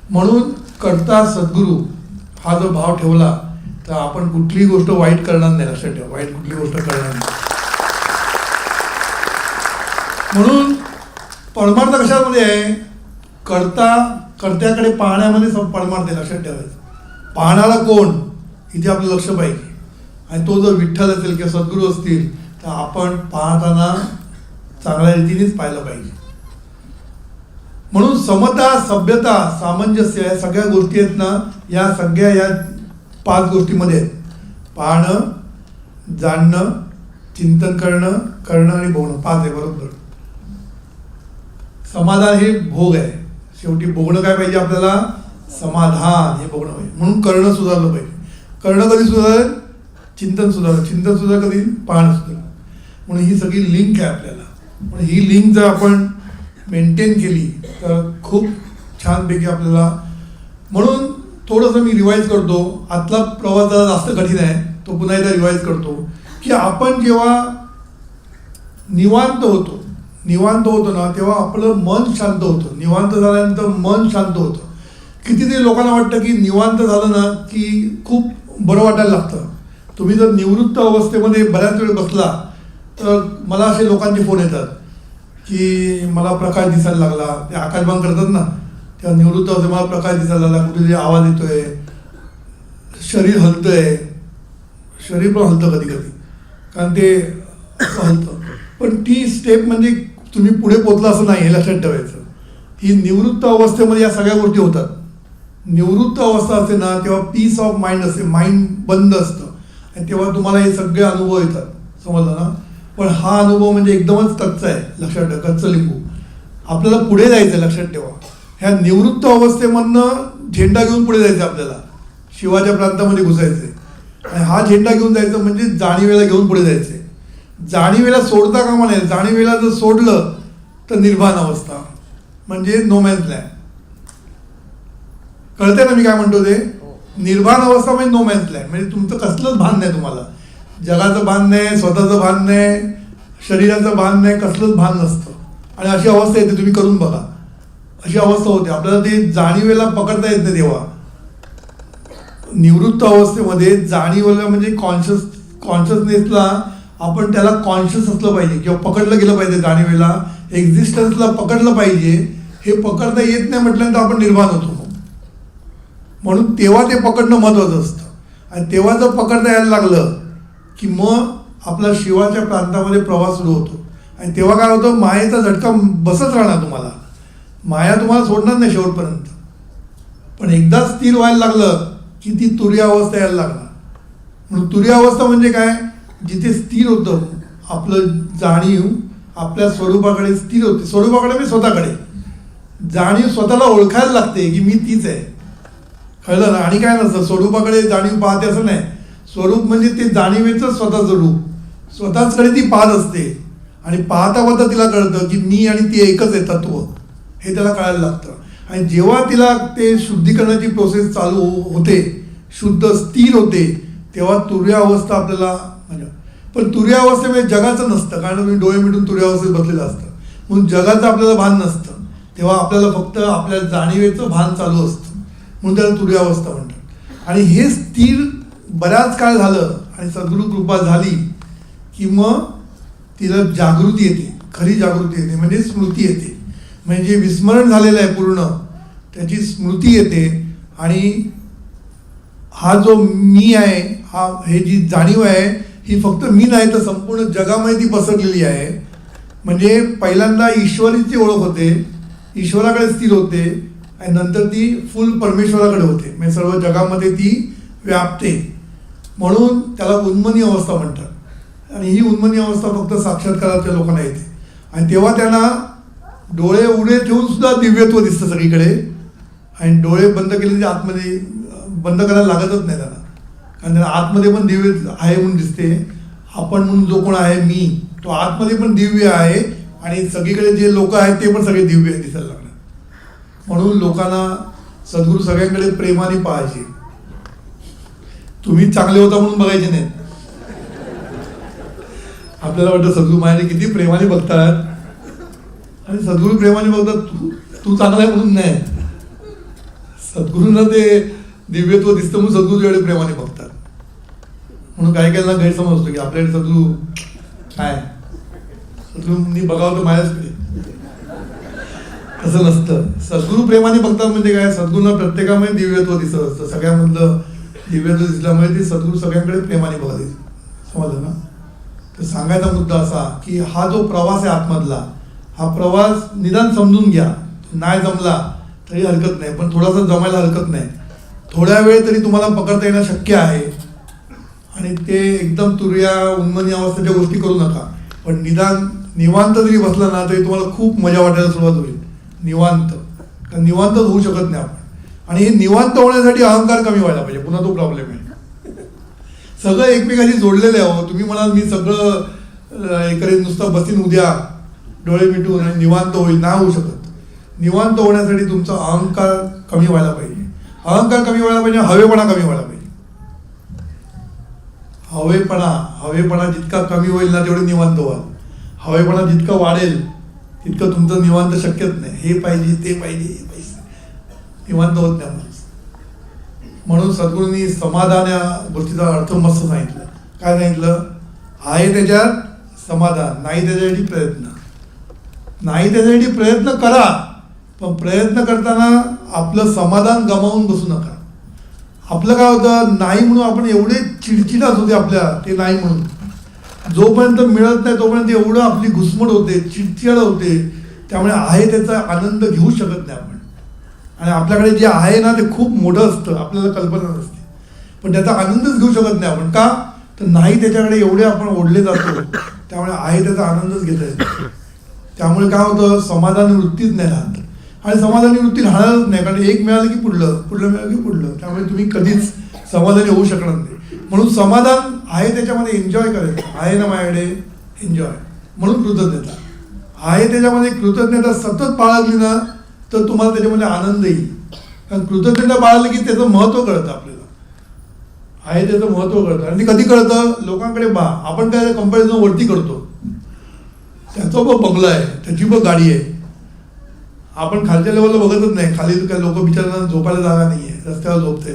म्हणून करता सद्गुरू हा जो भाव ठेवला तर आपण कुठलीही गोष्ट वाईट करणार नाही, लक्षात ठेवा. वाईट कुठली गोष्ट करणार नाही. म्हणून परमार्थ कशामध्ये आहे, कर्त्याकडे पाहण्यामध्ये परमार्थ आहे, लक्षात ठेवायचं. पाहणारा कोण, इथे आपलं लक्ष पाहिजे. आणि तो जर विठ्ठल असेल किंवा सद्गुरू असतील तर आपण पाहताना चांगल्या रीतीनेच पाहिलं पाहिजे. म्हणून समता, सभ्यता, सामंजस्य या सगळ्या गोष्टी आहेत ना, या सगळ्या या 5 गोष्टीमध्ये आहेत. पाहणं, जाणणं, चिंतन करणं आणि भोगणं, 5 आहे, बरोबर. समाधान हे भोग आहे. शेवटी भोगणं काय पाहिजे आपल्याला, समाधान हे भोगणं पाहिजे. म्हणून करणं सुधारलं पाहिजे. करणं कधी सुधारेल, चिंतन सुद्धा कधी, पाहणं सुद्धा. म्हणून ही सगळी लिंक आहे आपल्याला. म्हणून ही लिंक जर आपण मेंटेन केली तर खूप छानपैकी आपल्याला. म्हणून थोडंसं मी रिवाईज करतो, आतला प्रवास जरा जास्त कठीण आहे, तो पुन्हा एकदा रिवाईज करतो की आपण जेव्हा निवांत होतो निवांत होतं ना तेव्हा आपलं मन शांत होतं. निवांत झाल्यानंतर मन शांत होतं. कितीतरी लोकांना वाटतं की निवांत झालं ना की खूप बरं वाटायला लागतं. तुम्ही जर निवृत्त अवस्थेमध्ये बऱ्याच वेळ बसला तर मला असे लोकांचे फोन येतात की मला प्रकाश दिसायला लागला. ते आकाशबाण करतात ना तेव्हा निवृत्त अवस्थेत मला प्रकाश दिसायला लागला, कुठेतरी आवाज येतोय, शरीर हलतंय. शरीर पण हलतं कधी कधी, कारण ते हलतं. पण ती स्टेप म्हणजे तुम्ही पुढे पोचला असं नाही, हे लक्षात ठेवायचं. ही निवृत्त अवस्थेमध्ये या सगळ्या गोष्टी होतात. निवृत्त अवस्था असते ना तेव्हा पीस ऑफ माइंड असते, माइंड बंद असतं आणि तेव्हा तुम्हाला हे सगळे अनुभव येतात. समजलं ना. पण हा अनुभव म्हणजे एकदमच कच्चा आहे, लक्षात ठेवा, कच्चं लिंबू. आपल्याला पुढे जायचं, लक्षात ठेवा. ह्या निवृत्त अवस्थेमधनं झेंडा घेऊन पुढे जायचं, आपल्याला शिवाच्या प्रांतामध्ये घुसायचं. आणि हा झेंडा घेऊन जायचं म्हणजे जाणीवेला घेऊन पुढे जायचे. जाणीवेला सोडता कामा नये. जाणीवेला जर सोडलं तर निर्वाण अवस्था म्हणजे नो मॅन्स लँड. कळतंय ना मी काय म्हणतो ते? निर्वाण अवस्था म्हणजे नो मॅन्स लँड. म्हणजे तुमचं कसलंच भान नाही, तुम्हाला जगाचं भान नाही, स्वतःचं भान नाही, शरीराचं भान नाही, कसलंच भान नसतं. आणि अशी अवस्था येते, तुम्ही करून बघा, अशी अवस्था होते. आपल्याला ते जाणीवेला पकडता येत नाही. तेव्हा निवृत्त अवस्थेमध्ये जाणीवेला म्हणजे कॉन्शियसनेसला आपण त्याला कॉन्शियस असलं पाहिजे किंवा पकडलं गेलं पाहिजे. जाणीवेला एक्झिस्टन्सला पकडलं पाहिजे. हे पकडता येत नाही म्हटल्यानंतर आपण निर्माण होतो. म्हणून तेव्हा ते पकडणं महत्त्वाचं असतं. आणि तेव्हा जर पकडता यायला लागलं की मग आपला शिवाच्या प्रांतामध्ये प्रवास सुरू होतो. आणि तेव्हा काय होतं, मायेचा झटका बसत राहणार तुम्हाला. माया तुम्हाला सोडणार नाही शेवटपर्यंत. पण एकदा स्थिर व्हायला लागलं की ती तुरीय अवस्था यायला लागणार. म्हणून तुरीय अवस्था म्हणजे काय, जिथे स्थिर होतं आपलं जाणीव आपल्या स्वरूपाकडे स्थिर होते. स्वरूपाकडे म्हणजे स्वतःकडे. जाणीव स्वतःला ओळखायला लागते की मी तीच आहे. कळलं ना. आणि काय नसतं, स्वरूपाकडे जाणीव पाहते असं नाही. स्वरूप म्हणजे ते जाणीवेचं स्वतःचं रूप, स्वतःचकडे ती पाहत असते. आणि पाहता पाहता तिला कळतं की मी आणि ती एकच आहे, तत्व, हे त्याला कळायला लागतं. आणि जेव्हा तिला ते शुद्धीकरणाची प्रोसेस चालू होते, शुद्ध स्थिर होते, तेव्हा तुर्य अवस्था आपल्याला म्हणजे. पण तुर्य अवस्थेमध्ये जगाचं नसतं, कारण तुम्ही डोळे मिटून तुर्य अवस्थेत बसलेलं असतं. म्हणून जगाचं आपल्याला भान नसतं. तेव्हा आपल्याला फक्त आपल्या जाणीवेचं भान चालू असतं. म्हणून त्याला तुर्य अवस्था म्हणतात. आणि हे स्थिर बऱ्याच काळ झालं आणि सद्गुरू कृपा झाली की मग तिला जागृती येते, खरी जागृती येते, म्हणजे स्मृती येते. म्हणजे विस्मरण झालेलं आहे पूर्ण, त्याची स्मृती येते. आणि हा जो मी आहे, हा हे जी जाणीव आहे, ही फक्त मी नाही तर संपूर्ण जगामध्ये ती पसरलेली आहे. म्हणजे पहिल्यांदा ईश्वरीची ओळख होते, ईश्वराकडे स्थिर होते आणि नंतर ती फुल परमेश्वराकडे होते. म्हणजे सर्व जगामध्ये ती व्यापते. म्हणून त्याला उन्मनी अवस्था म्हणतात. आणि ही उन्मनी अवस्था फक्त साक्षात्काराच्या लोकांना येते. आणि तेव्हा त्यांना डोळे उघडे ठेवून सुद्धा दिव्यत्व दिसतं सगळीकडे. आणि डोळे बंद केले की आतमध्ये बंद करायला लागतच नाही त्यांना, कारण त्यांना आतमध्ये पण दिव्य आहे म्हणून दिसते. आपण म्हणून जो कोण आहे मी, तो आतमध्ये पण दिव्य आहे. आणि सगळीकडे जे लोक आहेत ते पण सगळे दिव्य दिसायला लागणार. म्हणून लोकांना सद्गुरू सगळ्यांकडे प्रेमाने पाहायचे. तुम्ही चांगले होता म्हणून बघायचे नाहीत. आपल्याला वाटतं सद्गुरू माझ्याने किती प्रेमाने बघतात, आणि सद्गुरू प्रेमाने बघतात तू चांगला आहे म्हणून नाही. सद्गुरूंना ते दिव्यत्व दिसतं म्हणून सद्गुरू एवढे प्रेमाने बघतात. म्हणून काही काही गैरसमज असतो की आपल्याकडे सद्गुरू काय, सद्गुरूंनी बघावं तर माझ्याचकडे. तसं नसतं. सद्गुरू प्रेमाने बघतात म्हणजे काय, सद्गुरूंना प्रत्येकामध्ये दिव्यत्व दिसत असतं. सगळ्यामधलं दिव्यत्व दिसल्यामुळे ते सद्गुरू सगळ्यांकडे प्रेमाने बघायचे. समजलं ना. तर सांगायचा मुद्दा असा की हा जो प्रवास आहे आतमधला, हा प्रवास निदान समजून घ्या. नाही जमला तरी हरकत नाही, पण थोडासा जमायला हरकत नाही. थोड्या वेळ तरी तुम्हाला पकडता येणं शक्य आहे. आणि ते एकदम तुर्या उन्मनी अवस्थेच्या गोष्टी करू नका. पण निदान निवांत जरी बसला ना तरी तुम्हाला खूप मजा वाटायला सुरुवात होईल. निवांत, कारण निवांतच होऊ शकत नाही आपण. आणि हे निवांत होण्यासाठी अहंकार कमी व्हायला पाहिजे. पुन्हा तो प्रॉब्लेम आहे. सगळं एकमेकाशी जोडलेलं आहे. हो, तुम्ही म्हणाल मी सगळं हे करेन, नुसतं बसीन उद्या डोळे मिटून आणि निवांत होईल, नाही होऊ शकत. निवांत होण्यासाठी तुमचा अहंकार कमी व्हायला पाहिजे. अहंकार कमी व्हायला पाहिजे, हवेपणा कमी व्हायला पाहिजे. हवेपणा जितका कमी होईल ना तेवढे निवांत व्हाल. हवेपणा जितका वाढेल तितकं तुमचं निवांत शक्यच नाही. हे पाहिजे ते पाहिजे हे पाहिजे, निवांत होत नाही माणूस. म्हणून सद्गुरूंनी समाधान या गोष्टीचा अर्थ मस्त सांगितलं. काय सांगितलं? आहे त्याच्यात समाधान, नाही त्याच्यासाठी प्रयत्न. नाही त्याच्यासाठी प्रयत्न करा, पण प्रयत्न करताना आपलं समाधान गमावून बसू नका. आपलं काय होतं, नाही म्हणून आपण एवढे चिडचिडाच होते आपल्या, ते नाही म्हणून. जोपर्यंत मिळत नाही तोपर्यंत एवढं आपली घुसमट होते, चिडचिड होते. त्यामुळे आहे त्याचा आनंद घेऊ शकत नाही आपण. आणि आपल्याकडे जे आहे ना ते खूप मोठं असतं, आपल्याला कल्पना नसते, पण त्याचा आनंदच घेऊ शकत नाही आपण. का तर नाही त्याच्याकडे एवढे आपण ओढले जातो. त्यामुळे आहे त्याचा आनंदच घेता येतो. त्यामुळे काय होतं, समाधानी वृत्तीच नाही राहत. आणि समाधानी वृत्ती राहणारच नाही, कारण एक मिळालं की पुढलं, पुढलं मिळालं की पुढलं. त्यामुळे तुम्ही कधीच समाधानी होऊ शकणार नाही. म्हणून समाधान आहे त्याच्यामध्ये एन्जॉय करायचं. आहे ना माझ्याकडे, एन्जॉय. म्हणून कृतज्ञता आहे त्याच्यामध्ये. कृतज्ञता सतत बाळगली ना तर तुम्हाला त्याच्यामध्ये आनंद येईल. कारण कृतज्ञता बाळगली की त्याचं महत्त्व कळतं आपल्याला. आहे त्याचं महत्त्व कळतं. आणि ते कधी कळतं, लोकांकडे आपण काय कंपॅरिझन वरती करतो. त्याचा बंगला आहे, त्याची गाडी आहे, आपण खालच्या लेवलला बघतच नाही. खाली काय लोक बिचारांना झोपायला जागा नाही आहे, रस्त्यावर झोपते.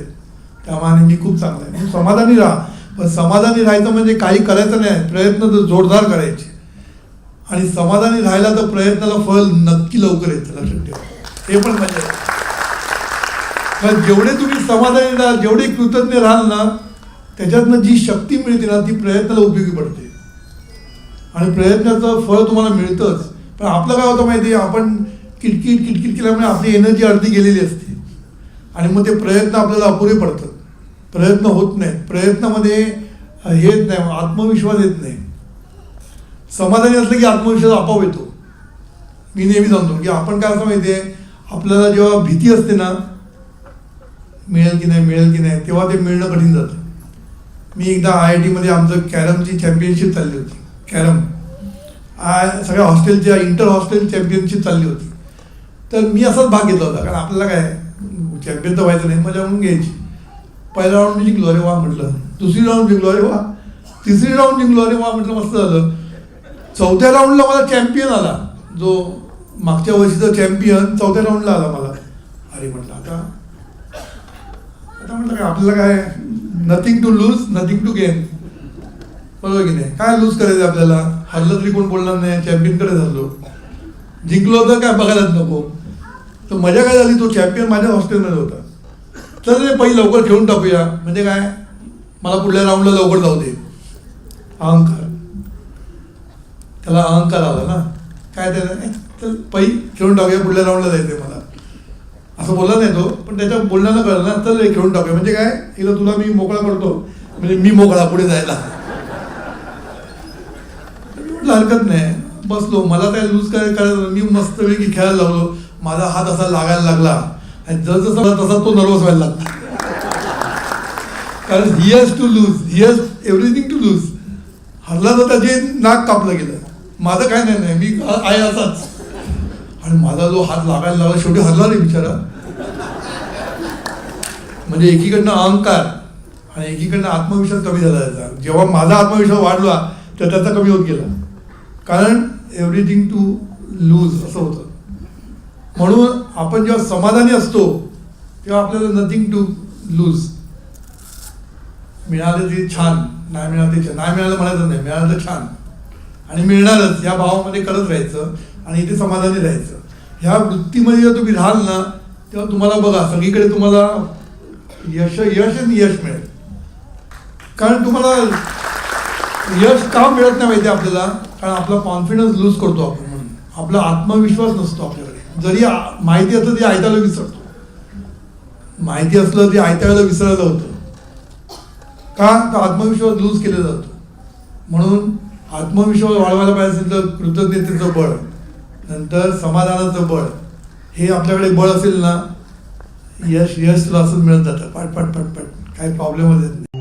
त्यामुळे मी खूप चांगलं आहे. म्हणून समाधानी राहा. पण समाधानी राहायचं म्हणजे काही करायचं नाही, प्रयत्न तर जोरदार करायचे. आणि समाधानी राहायला तर प्रयत्नाला फळ नक्की लवकर येतं, लक्षात ठेवा. हे पण म्हणजे जेवढे तुम्ही समाधानी राहाल, जेवढे कृतज्ञ राहाल ना, त्याच्यातनं जी शक्ती मिळते ना ती प्रयत्नाला उपयोगी पडते. आणि प्रयत्नाचं फळ तुम्हाला मिळतंच. पण आपलं काय होतं माहिती आहे, आपण किटकिट केल्यामुळे आपली एनर्जी अर्धी गेलेली असते. आणि मग ते प्रयत्न आपल्याला अपुरे पडतात, प्रयत्न होत नाहीत. प्रयत्नामध्ये हे येत नाही, आत्मविश्वास येत नाही. समाधानी असलं की आत्मविश्वास आपोआप येतो. मी नेहमी सांगतो की आपण काय असं माहिती आहे, आपल्याला जेव्हा भीती असते ना, मिळेल की नाही, तेव्हा ते मिळणं कठीण जातं. मी एकदा IIT मध्ये आमचं कॅरमची चॅम्पियनशिप चालली होती. कॅरम सगळ्या हॉस्टेलच्या इंटर हॉस्टेल चॅम्पियनशिप चालली होती. तर मी असाच भाग घेतला होता, कारण आपल्याला काय चॅम्पियन तर व्हायचं नाही, मजा म्हणून घ्यायची. पहिला राऊंड मी जिंकलो, अरे वा म्हटलं. दुसरी राऊंड जिंकलो, अरे वा. तिसरी राऊंड जिंकलो, अरे वा म्हटलं, मस्त झालं. चौथ्या राऊंडला मला चॅम्पियन आला, जो मागच्या वर्षीचा चॅम्पियन चौथ्या राऊंडला आला मला. अरे म्हटलं आता म्हटलं काय आपल्याला काय, nothing to lose nothing to gain, बरोबर की नाही. काय लूज करायचं आपल्याला, हरलं तरी कोण बोलणार नाही, चॅम्पियनकडे झालो. जिंकलो तर काय बघायलाच नको. तर मजा काय झाली, तो चॅम्पियन माझ्या हॉस्टेलमध्ये होता. तर ते पहिले लवकर खेळून टाकूया, म्हणजे काय मला पुढल्या राऊंडला लवकर जाऊ दे. अहंकार, त्याला अहंकार आला ना. काय तर पहिले खेळून टाकूया, पुढल्या राऊंडला जायचंय मला, असं बोलला नाही तो. पण त्याच्या बोलण्यानं कळलं ना, चल खेळून टाकूया, म्हणजे काय एकदा तुला मी मोकळा करतो, म्हणजे मी मोकळा पुढे जायला. हरकत नाही, बसलो. मला काय लूज करायचं, मी मस्त वेगळी खेळायला लागलो. माझा हात असा लागायला लागला, आणि जसं तसा तो नर्वस व्हायला लागला. कारण he has to lose, he has everything to lose. हरला तर त्याचे नाक कापलं गेलं. माझं काय नाही, मी आहे असाच. आणि माझा जो हात लागायला लागला, शेवटी हरला नाही बिचारा. म्हणजे एकीकडनं अहंकार आणि एकीकडनं आत्मविश्वास कमी झाला त्याचा. जेव्हा माझा आत्मविश्वास वाढला तर त्याचा कमी होत गेला, कारण एव्हरीथिंग टू लूज असं होतं. म्हणून आपण जेव्हा समाधानी असतो तेव्हा आपल्याला नथिंग टू लूज. मिळालं ते छान, नाही मिळालं ते छान. नाही मिळालं म्हणायचं नाही, मिळालं तर छान आणि मिळणारच या भावामध्ये करत राहायचं आणि इथे समाधानी राहायचं. ह्या वृत्तीमध्ये जेव्हा तुम्ही राहाल ना, तेव्हा तुम्हाला बघा सगळीकडे तुम्हाला यश मिळेल. कारण तुम्हाला यश का मिळत नाही माहिती आपल्याला, कारण आपला कॉन्फिडन्स लूज करतो आपण. म्हणून आपला आत्मविश्वास नसतो आपल्याकडे. जरी माहिती असलं ते ऐकायला विसरतो. माहिती असलं ते ऐकायला विसरायला होतं. का तर आत्मविश्वास लूज केला जातो. म्हणून आत्मविश्वास वाढवायला पाहिजे असेल तर कृतज्ञतेचं बळ, नंतर समाधानाचं बळ, हे आपल्याकडे बळ असेल ना, यश तुला असंच मिळत जातं. पाट काही प्रॉब्लेमच येत नाही.